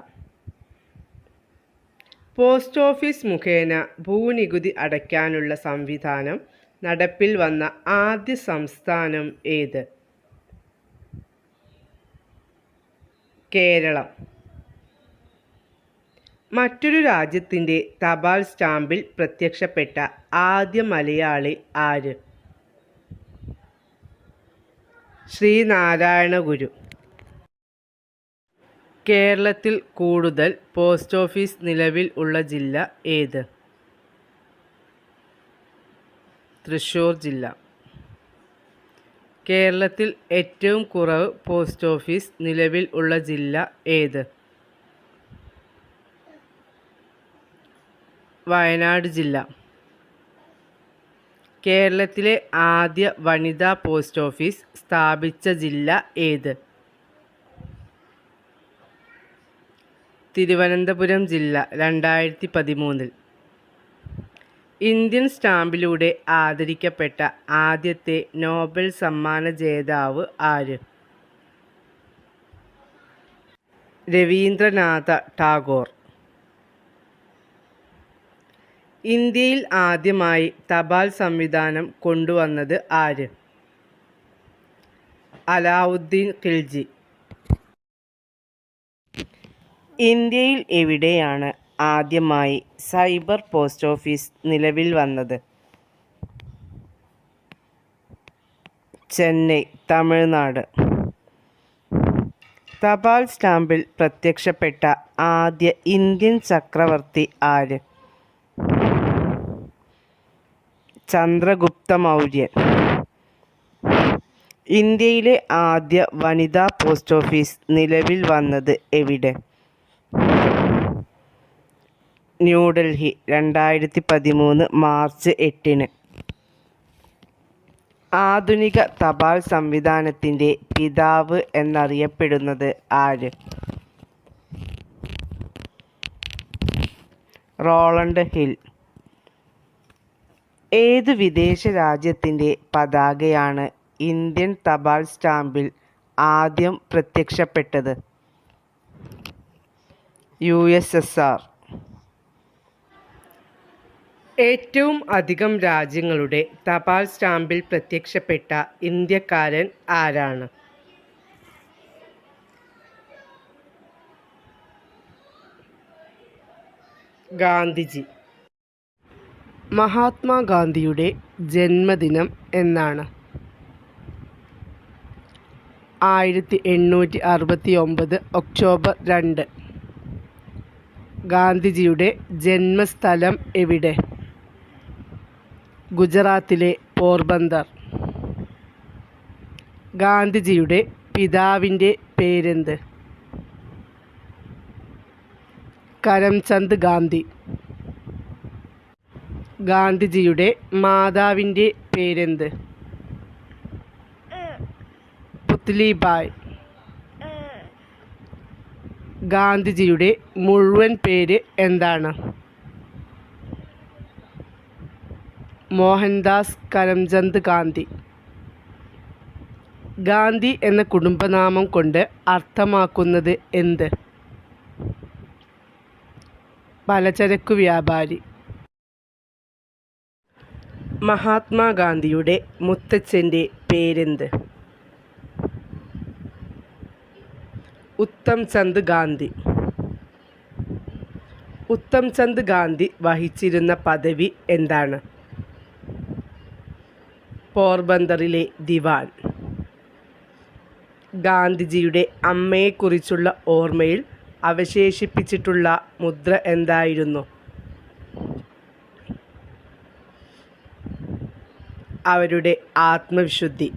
പോസ്റ്റ് ഓഫീസ് മുഖേന ഭൂനികുതി അടയ്ക്കാനുള്ള സംവിധാനം നടപ്പിൽ വന്ന ആദ്യ സംസ്ഥാനം ഏത്? കേരളം. മറ്റൊരു രാജ്യത്തിൻ്റെ തപാൽ സ്റ്റാമ്പിൽ പ്രത്യക്ഷപ്പെട്ട ആദ്യ മലയാളി ആര്? ശ്രീനാരായണ ഗുരു. കേരളത്തിൽ കൂടുതൽ പോസ്റ്റ് ഓഫീസ് നിലവിൽ ഉള്ള ജില്ല ഏത്? തൃശ്ശൂർ ജില്ല. കേരളത്തിൽ ഏറ്റവും കുറവ് പോസ്റ്റ് ഓഫീസ് നിലവിൽ ഉള്ള ജില്ല ഏത്? വയനാട് ജില്ല. കേരളത്തിലെ ആദ്യ വനിതാ പോസ്റ്റ് ഓഫീസ് സ്ഥാപിച്ച ജില്ല ഏത്? തിരുവനന്തപുരം ജില്ല 2013. ഇന്ത്യൻ സ്റ്റാമ്പിലൂടെ ആദരിക്കപ്പെട്ട ആദ്യത്തെ നോബൽ സമ്മാന ജേതാവ് ആര്? രവീന്ദ്രനാഥ ടാഗോർ. ഇന്ത്യയിൽ ആദ്യമായി തപാൽ സംവിധാനം കൊണ്ടുവന്നത് ആര്? അലാവുദ്ദീൻ ഖിൽജി. ഇന്ത്യയിൽ എവിടെയാണ് ആദ്യമായി സൈബർ പോസ്റ്റ് ഓഫീസ് നിലവിൽ വന്നത്? ചെന്നൈ, തമിഴ്നാട്. തപാൽ സ്റ്റാമ്പിൽ പ്രത്യക്ഷപ്പെട്ട ആദ്യ ഇന്ത്യൻ ചക്രവർത്തി ആര്? ചന്ദ്രഗുപ്ത മൗര്യൻ. ഇന്ത്യയിലെ ആദ്യ വനിതാ പോസ്റ്റ് ഓഫീസ് നിലവിൽ വന്നത് എവിടെ? ന്യൂഡൽഹി, 2013 മാർച്ച് 8. ആധുനിക തപാൽ സംവിധാനത്തിൻ്റെ പിതാവ് എന്നറിയപ്പെടുന്നത് ആര്? Rowland Hill. ഏതു വിദേശ രാജ്യത്തിൻ്റെ പതാകയാണ് ഇന്ത്യൻ തപാൽ സ്റ്റാമ്പിൽ ആദ്യം പ്രത്യക്ഷപ്പെട്ടത്? USSR. ഏറ്റവും അധികം രാജ്യങ്ങളുടെ തപാൽ സ്റ്റാമ്പിൽ പ്രത്യക്ഷപ്പെട്ട ഇന്ത്യക്കാരൻ ആരാണ്? ഗാന്ധിജി. മഹാത്മാഗാന്ധിയുടെ ജന്മദിനം എന്നാണ്? 1869 ഒക്ടോബർ 2. ഗാന്ധിജിയുടെ ജന്മസ്ഥലം എവിടെ? ഗുജറാത്തിലെ പോർബന്ദർ. ഗാന്ധിജിയുടെ പിതാവിൻ്റെ പേരെന്ത്? കരംചന്ദ് ഗാന്ധി. ഗാന്ധിജിയുടെ മാതാവിൻ്റെ പേരെന്ത്? പുത്ലിബായ്. ഗാന്ധിജിയുടെ മുഴുവൻ പേര് എന്താണ്? മോഹൻദാസ് കരംചന്ദ് ഗാന്ധി. ഗാന്ധി എന്ന കുടുംബനാമം കൊണ്ട് അർത്ഥമാക്കുന്നത് എന്ത്? പലചരക്കു വ്യാപാരി. മഹാത്മാഗാന്ധിയുടെ മുത്തച്ഛൻ്റെ പേരെന്ത്? ഉത്തംചന്ദ് ഗാന്ധി. ഉത്തംചന്ദ് ഗാന്ധി വഹിച്ചിരുന്ന പദവി എന്താണ്? പോർബന്ദറിലെ ദിവാൻ. ഗാന്ധിജിയുടെ അമ്മയെക്കുറിച്ചുള്ള ഓർമ്മയിൽ അവശേഷിപ്പിച്ചിട്ടുള്ള മുദ്ര എന്തായിരുന്നു? അവരുടെ ആത്മവിശുദ്ധി.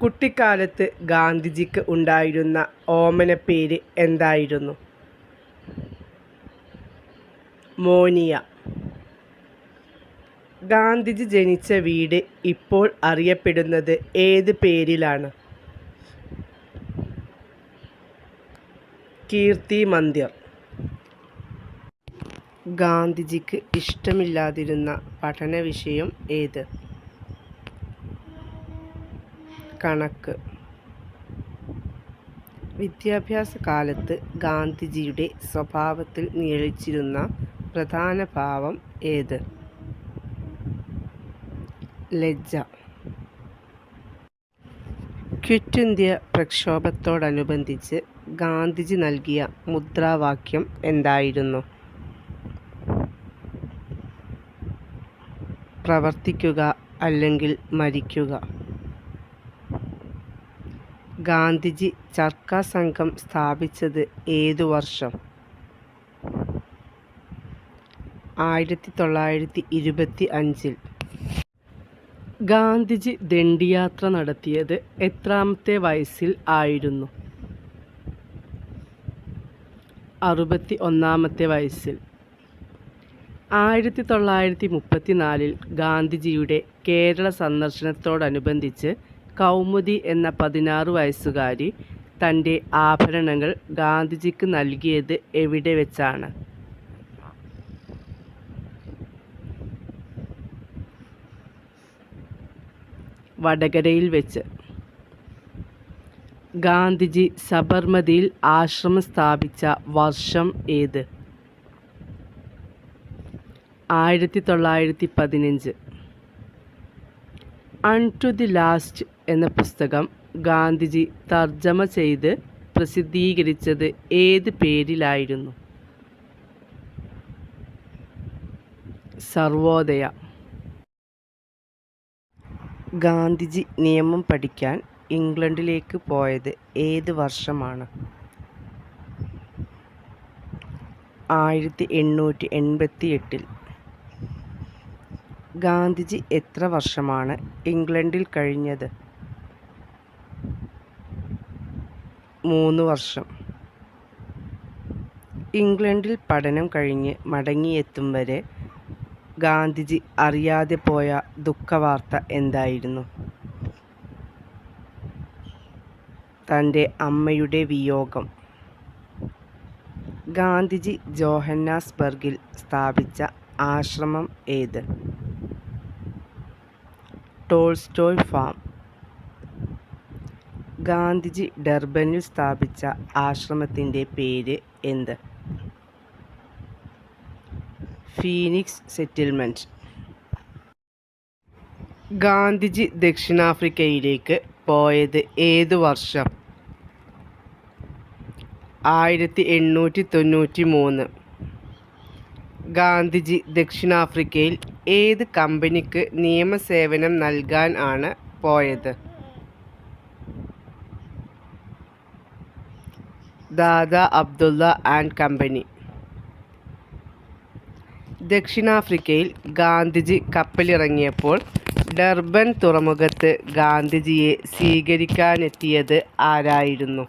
കുട്ടിക്കാലത്ത് ഗാന്ധിജിക്ക് ഉണ്ടായിരുന്ന ഓമനപ്പേര് എന്തായിരുന്നു? മോനിയ. ഗാന്ധിജി ജനിച്ച വീട് ഇപ്പോൾ അറിയപ്പെടുന്നത് ഏത് പേരിലാണ്? കീർത്തി മന്ദിർ. ഗാന്ധിജിക്ക് ഇഷ്ടമില്ലാതിരുന്ന പഠന വിഷയം ഏത്? കണക്ക്. വിദ്യാഭ്യാസ കാലത്ത് ഗാന്ധിജിയുടെ സ്വഭാവത്തിൽ നിഴലിച്ചിരുന്ന പ്രധാന ഭാവം ഏത്? ലജ്ജ. ക്വിറ്റ് ഇന്ത്യ പ്രക്ഷോഭത്തോടനുബന്ധിച്ച് ഗാന്ധിജി നൽകിയ മുദ്രാവാക്യം എന്തായിരുന്നു? പ്രവർത്തിക്കുക അല്ലെങ്കിൽ മരിക്കുക. ഗാന്ധിജി ചർക്കാ സംഘം സ്ഥാപിച്ചത് ഏതു വർഷം? 1925. ഗാന്ധിജി ദണ്ഡിയാത്ര നടത്തിയത് എത്രാമത്തെ വയസ്സിൽ ആയിരുന്നു? 61-ാമത്തെ വയസ്സിൽ. 1934 ഗാന്ധിജിയുടെ കേരള സന്ദർശനത്തോടനുബന്ധിച്ച് കൗമുദി എന്ന 16 വയസ്സുകാരി തൻ്റെ ആഭരണങ്ങൾ ഗാന്ധിജിക്ക് നൽകിയത് എവിടെ വെച്ചാണ്? വടകരയിൽ വെച്ച്. ഗാന്ധിജി സബർമതിയിൽ ആശ്രമം സ്ഥാപിച്ച വർഷം ഏത്? 1915. അൺടു ദി ലാസ്റ്റ് എന്ന പുസ്തകം ഗാന്ധിജി തർജ്ജമ ചെയ്ത് പ്രസിദ്ധീകരിച്ചത് ഏത് പേരിലായിരുന്നു? സർവോദയ. ഗാന്ധിജി നിയമം പഠിക്കാൻ ഇംഗ്ലണ്ടിലേക്ക് പോയത് ഏത് വർഷമാണ്? 1888. ഗാന്ധിജി എത്ര വർഷമാണ് ഇംഗ്ലണ്ടിൽ കഴിഞ്ഞത്? 3 വർഷം. ഇംഗ്ലണ്ടിൽ പഠനം കഴിഞ്ഞ് മടങ്ങിയെത്തും വരെ ഗാന്ധിജി അറിയാതെ പോയ ദുഃഖവാർത്ത എന്തായിരുന്നു? തൻ്റെ അമ്മയുടെ വിയോഗം. ഗാന്ധിജി ജോഹന്നാസ്ബർഗിൽ സ്ഥാപിച്ച ആശ്രമം ഏത്? Tolstoy farm. ഗാന്ധിജി ഡർബനിൽ സ്ഥാപിച്ച ആശ്രമത്തിൻ്റെ പേര് എന്ത്? Phoenix settlement. ഗാന്ധിജി ദക്ഷിണാഫ്രിക്കയിലേക്ക് പോയത് ഏതു വർഷം? 1893. ഗാന്ധിജി ദക്ഷിണാഫ്രിക്കയിൽ ഏത് കമ്പനിക്ക് നിയമസേവനം നൽകാൻ ആണ് പോയത്? Dada Abdulla and company. ദക്ഷിണാഫ്രിക്കയിൽ ഗാന്ധിജി കപ്പലിറങ്ങിയപ്പോൾ ഡർബൻ തുറമുഖത്ത് ഗാന്ധിജിയെ സ്വീകരിക്കാനെത്തിയത് ആരായിരുന്നു?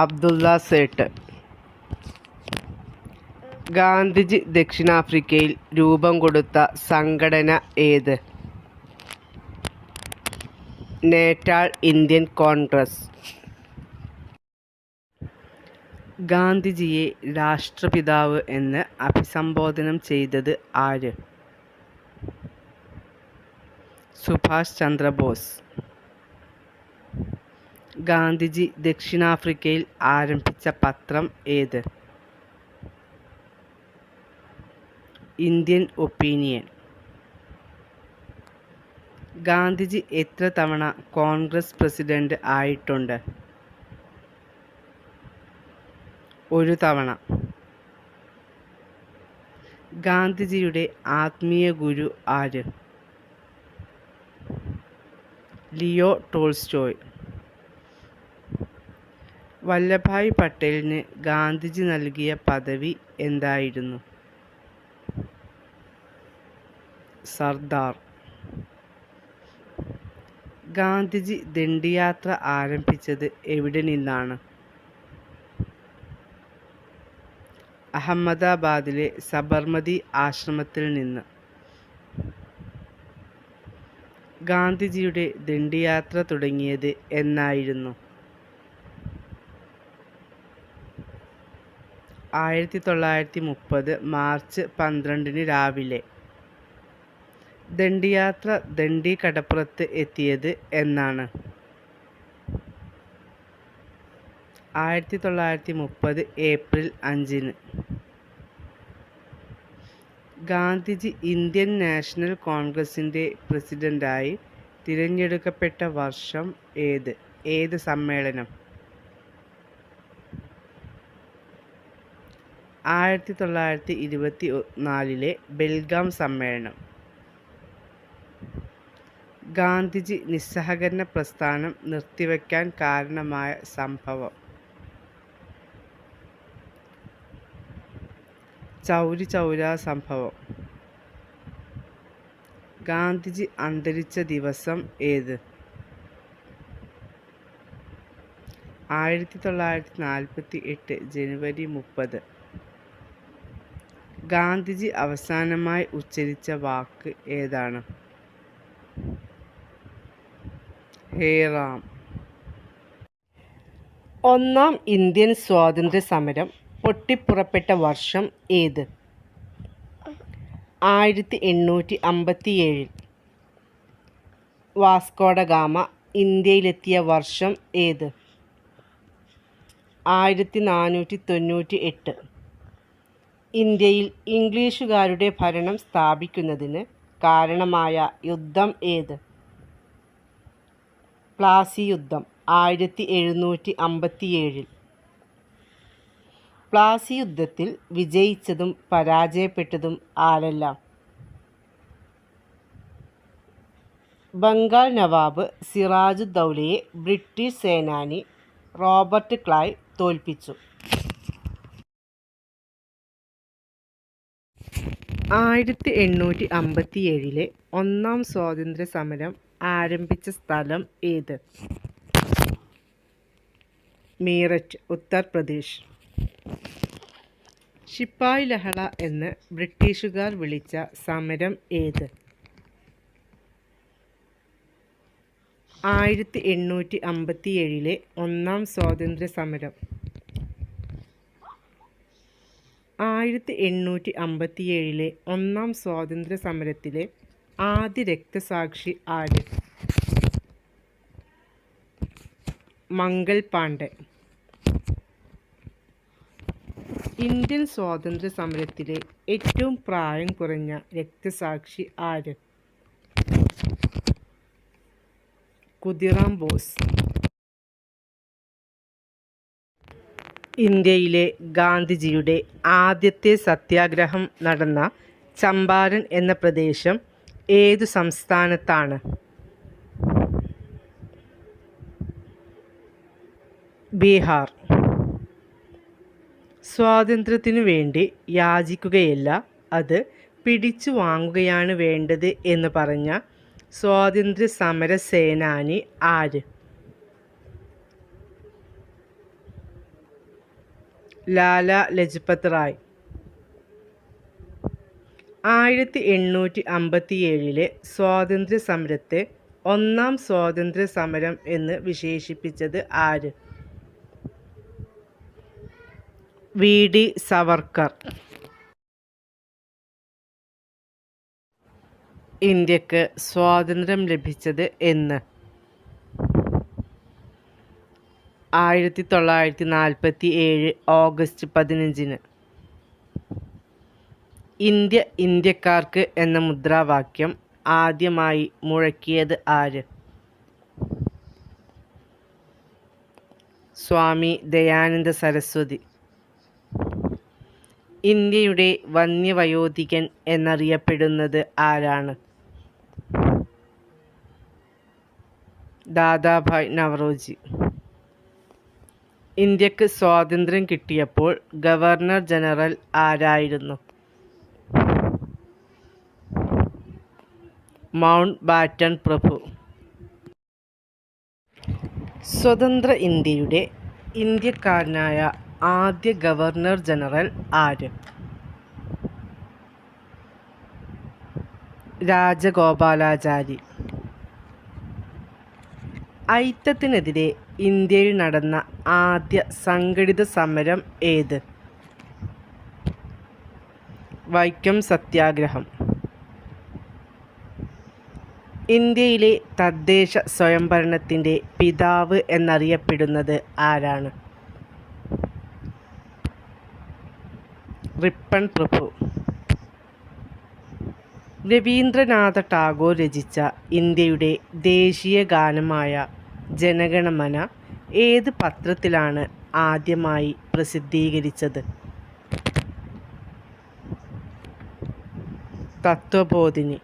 അബ്ദുള്ള സേട്ട്. ഗാന്ധിജി ദക്ഷിണാഫ്രിക്കയിൽ രൂപം കൊടുത്ത സംഘടന ഏത്? Natal Indian Congress. ഗാന്ധിജിയെ രാഷ്ട്രപിതാവ് എന്ന് അഭിസംബോധനം ചെയ്തത് ആര്? സുഭാഷ് ചന്ദ്രബോസ്. ഗാന്ധിജി ദക്ഷിണാഫ്രിക്കയിൽ ആരംഭിച്ച പത്രം ഏത്? Indian opinion. ഗാന്ധിജി എത്ര തവണ കോൺഗ്രസ് പ്രസിഡന്റ് ആയിട്ടുണ്ട്? 1 തവണ. ഗാന്ധിജിയുടെ ആത്മീയ ഗുരു ആര്? Leo Tolstoy. വല്ലഭായ് പട്ടേലിന് ഗാന്ധിജി നൽകിയ പദവി എന്തായിരുന്നു? സർദാർ. ഗാന്ധിജി ദണ്ഡിയാത്ര ആരംഭിച്ചത് എവിടെ നിന്നാണ്? അഹമ്മദാബാദിലെ സബർമതി ആശ്രമത്തിൽ നിന്ന്. ഗാന്ധിജിയുടെ ദണ്ഡിയാത്ര തുടങ്ങിയത് എന്നായിരുന്നു? 1930 മാർച്ച് 12 രാവിലെ. ദണ്ഡിയാത്ര ദണ്ഡി കടപ്പുറത്ത് എത്തിയത് എന്നാണ്? 1930 ഏപ്രിൽ 5-ന്. ഗാന്ധിജി ഇന്ത്യൻ നാഷണൽ കോൺഗ്രസിൻ്റെ പ്രസിഡന്റായി തിരഞ്ഞെടുക്കപ്പെട്ട വർഷം ഏത്? ഏത് സമ്മേളനം? 1924 ബെൽഗാം സമ്മേളനം. ഗാന്ധിജി നിസ്സഹകരണ പ്രസ്ഥാനം നിർത്തിവെക്കാൻ കാരണമായ സംഭവം? ചൗരി ചൗര സംഭവം. ഗാന്ധിജി അന്തരിച്ച ദിവസം ഏത്? 1948 ജനുവരി 30. ഗാന്ധിജി അവസാനമായി ഉച്ചരിച്ച വാക്ക് ഏതാണ്? ഹേ റാം. ഒന്നാം ഇന്ത്യൻ സ്വാതന്ത്ര്യ സമരം പൊട്ടിപ്പുറപ്പെട്ട വർഷം ഏത്? 1857. വാസ്കോഡ ഗാമ ഇന്ത്യയിലെത്തിയ വർഷം ഏത്? 1498. ഇന്ത്യയിൽ ഇംഗ്ലീഷുകാരുടെ ഭരണം സ്ഥാപിക്കുന്നതിന് കാരണമായ യുദ്ധം ഏത്? പ്ലാസി യുദ്ധം 1757. പ്ലാസി യുദ്ധത്തിൽ വിജയിച്ചതും പരാജയപ്പെട്ടതും ആരെല്ലാം? ബംഗാൾ നവാബ് സിറാജുദ്ദൗലയെ ബ്രിട്ടീഷ് സേനാനി റോബർട്ട് ക്ലൈവ് തോൽപ്പിച്ചു. 1857 ഒന്നാം സ്വാതന്ത്ര്യ സമരം ആരംഭിച്ച സ്ഥലം ഏത്? മീററ്റ്, ഉത്തർപ്രദേശ്. ശിപ്പായി ലഹള എന്ന് ബ്രിട്ടീഷുകാർ വിളിച്ച സമരം ഏത്? 1857 ഒന്നാം സ്വാതന്ത്ര്യ സമരം. 1857 ഒന്നാം സ്വാതന്ത്ര്യ സമരത്തിലെ ആദ്യ രക്തസാക്ഷി ആര്? മംഗൾ പാണ്ഡെ. ഇന്ത്യൻ സ്വാതന്ത്ര്യ സമരത്തിലെ ഏറ്റവും പ്രായം കുറഞ്ഞ രക്തസാക്ഷി ആര്? ഖുദിറാം ബോസ്. ഇന്ത്യയിലെ ഗാന്ധിജിയുടെ ആദ്യത്തെ സത്യാഗ്രഹം നടന്ന ചമ്പാരൻ എന്ന പ്രദേശം ഏതു സംസ്ഥാനത്താണ്? ബീഹാർ. സ്വാതന്ത്ര്യത്തിനു വേണ്ടി യാചിക്കുകയല്ല, അത് പിടിച്ചു വാങ്ങുകയാണ് വേണ്ടത് എന്ന് പറഞ്ഞ സ്വാതന്ത്ര്യ സമര സേനാനി ആര്? ലാല ലജ്പത് റായ്. 1857 സ്വാതന്ത്ര്യ സമരത്തെ ഒന്നാം സ്വാതന്ത്ര്യ സമരം എന്ന് വിശേഷിപ്പിച്ചത് ആര്? VD സവർക്കർ. ഇന്ത്യക്ക് സ്വാതന്ത്ര്യം ലഭിച്ചത് എന്ന്? 1947 ഓഗസ്റ്റ് 15. ഇന്ത്യ ഇന്ത്യക്കാർക്ക് എന്ന മുദ്രാവാക്യം ആദ്യമായി മുഴക്കിയത് ആര്? സ്വാമി ദയാനന്ദ സരസ്വതി. ഇന്ത്യയുടെ വന്യവയോധികൻ എന്നറിയപ്പെടുന്നത് ആരാണ്? ദാദാഭായ് നവറോജി. ഇന്ത്യക്ക് സ്വാതന്ത്ര്യം കിട്ടിയപ്പോൾ ഗവർണർ ജനറൽ ആരായിരുന്നു? മൗണ്ട് ബാറ്റൺ പ്രഭു. സ്വതന്ത്ര ഇന്ത്യയുടെ ഇന്ത്യക്കാരനായ ആദ്യ ഗവർണർ ജനറൽ ആര്? രാജഗോപാലാചാരി. ഐത്തത്തിനെതിരെ ഇന്ത്യയിൽ നടന്ന ആദ്യ സംഘടിത സമരം ഏത്? വൈക്കം സത്യാഗ്രഹം. ഇന്ത്യയിലെ തദ്ദേശ സ്വയംഭരണത്തിൻ്റെ പിതാവ് എന്നറിയപ്പെടുന്നത് ആരാണ്? റിപ്പൺ പ്രഭു. രവീന്ദ്രനാഥ ടാഗോർ രചിച്ച ഇന്ത്യയുടെ ദേശീയ ഗാനമായ ജനഗണമന ഏത് പത്രത്തിലാണ് ആദ്യമായി പ്രസിദ്ധീകരിച്ചത്? തത്വബോധിനി.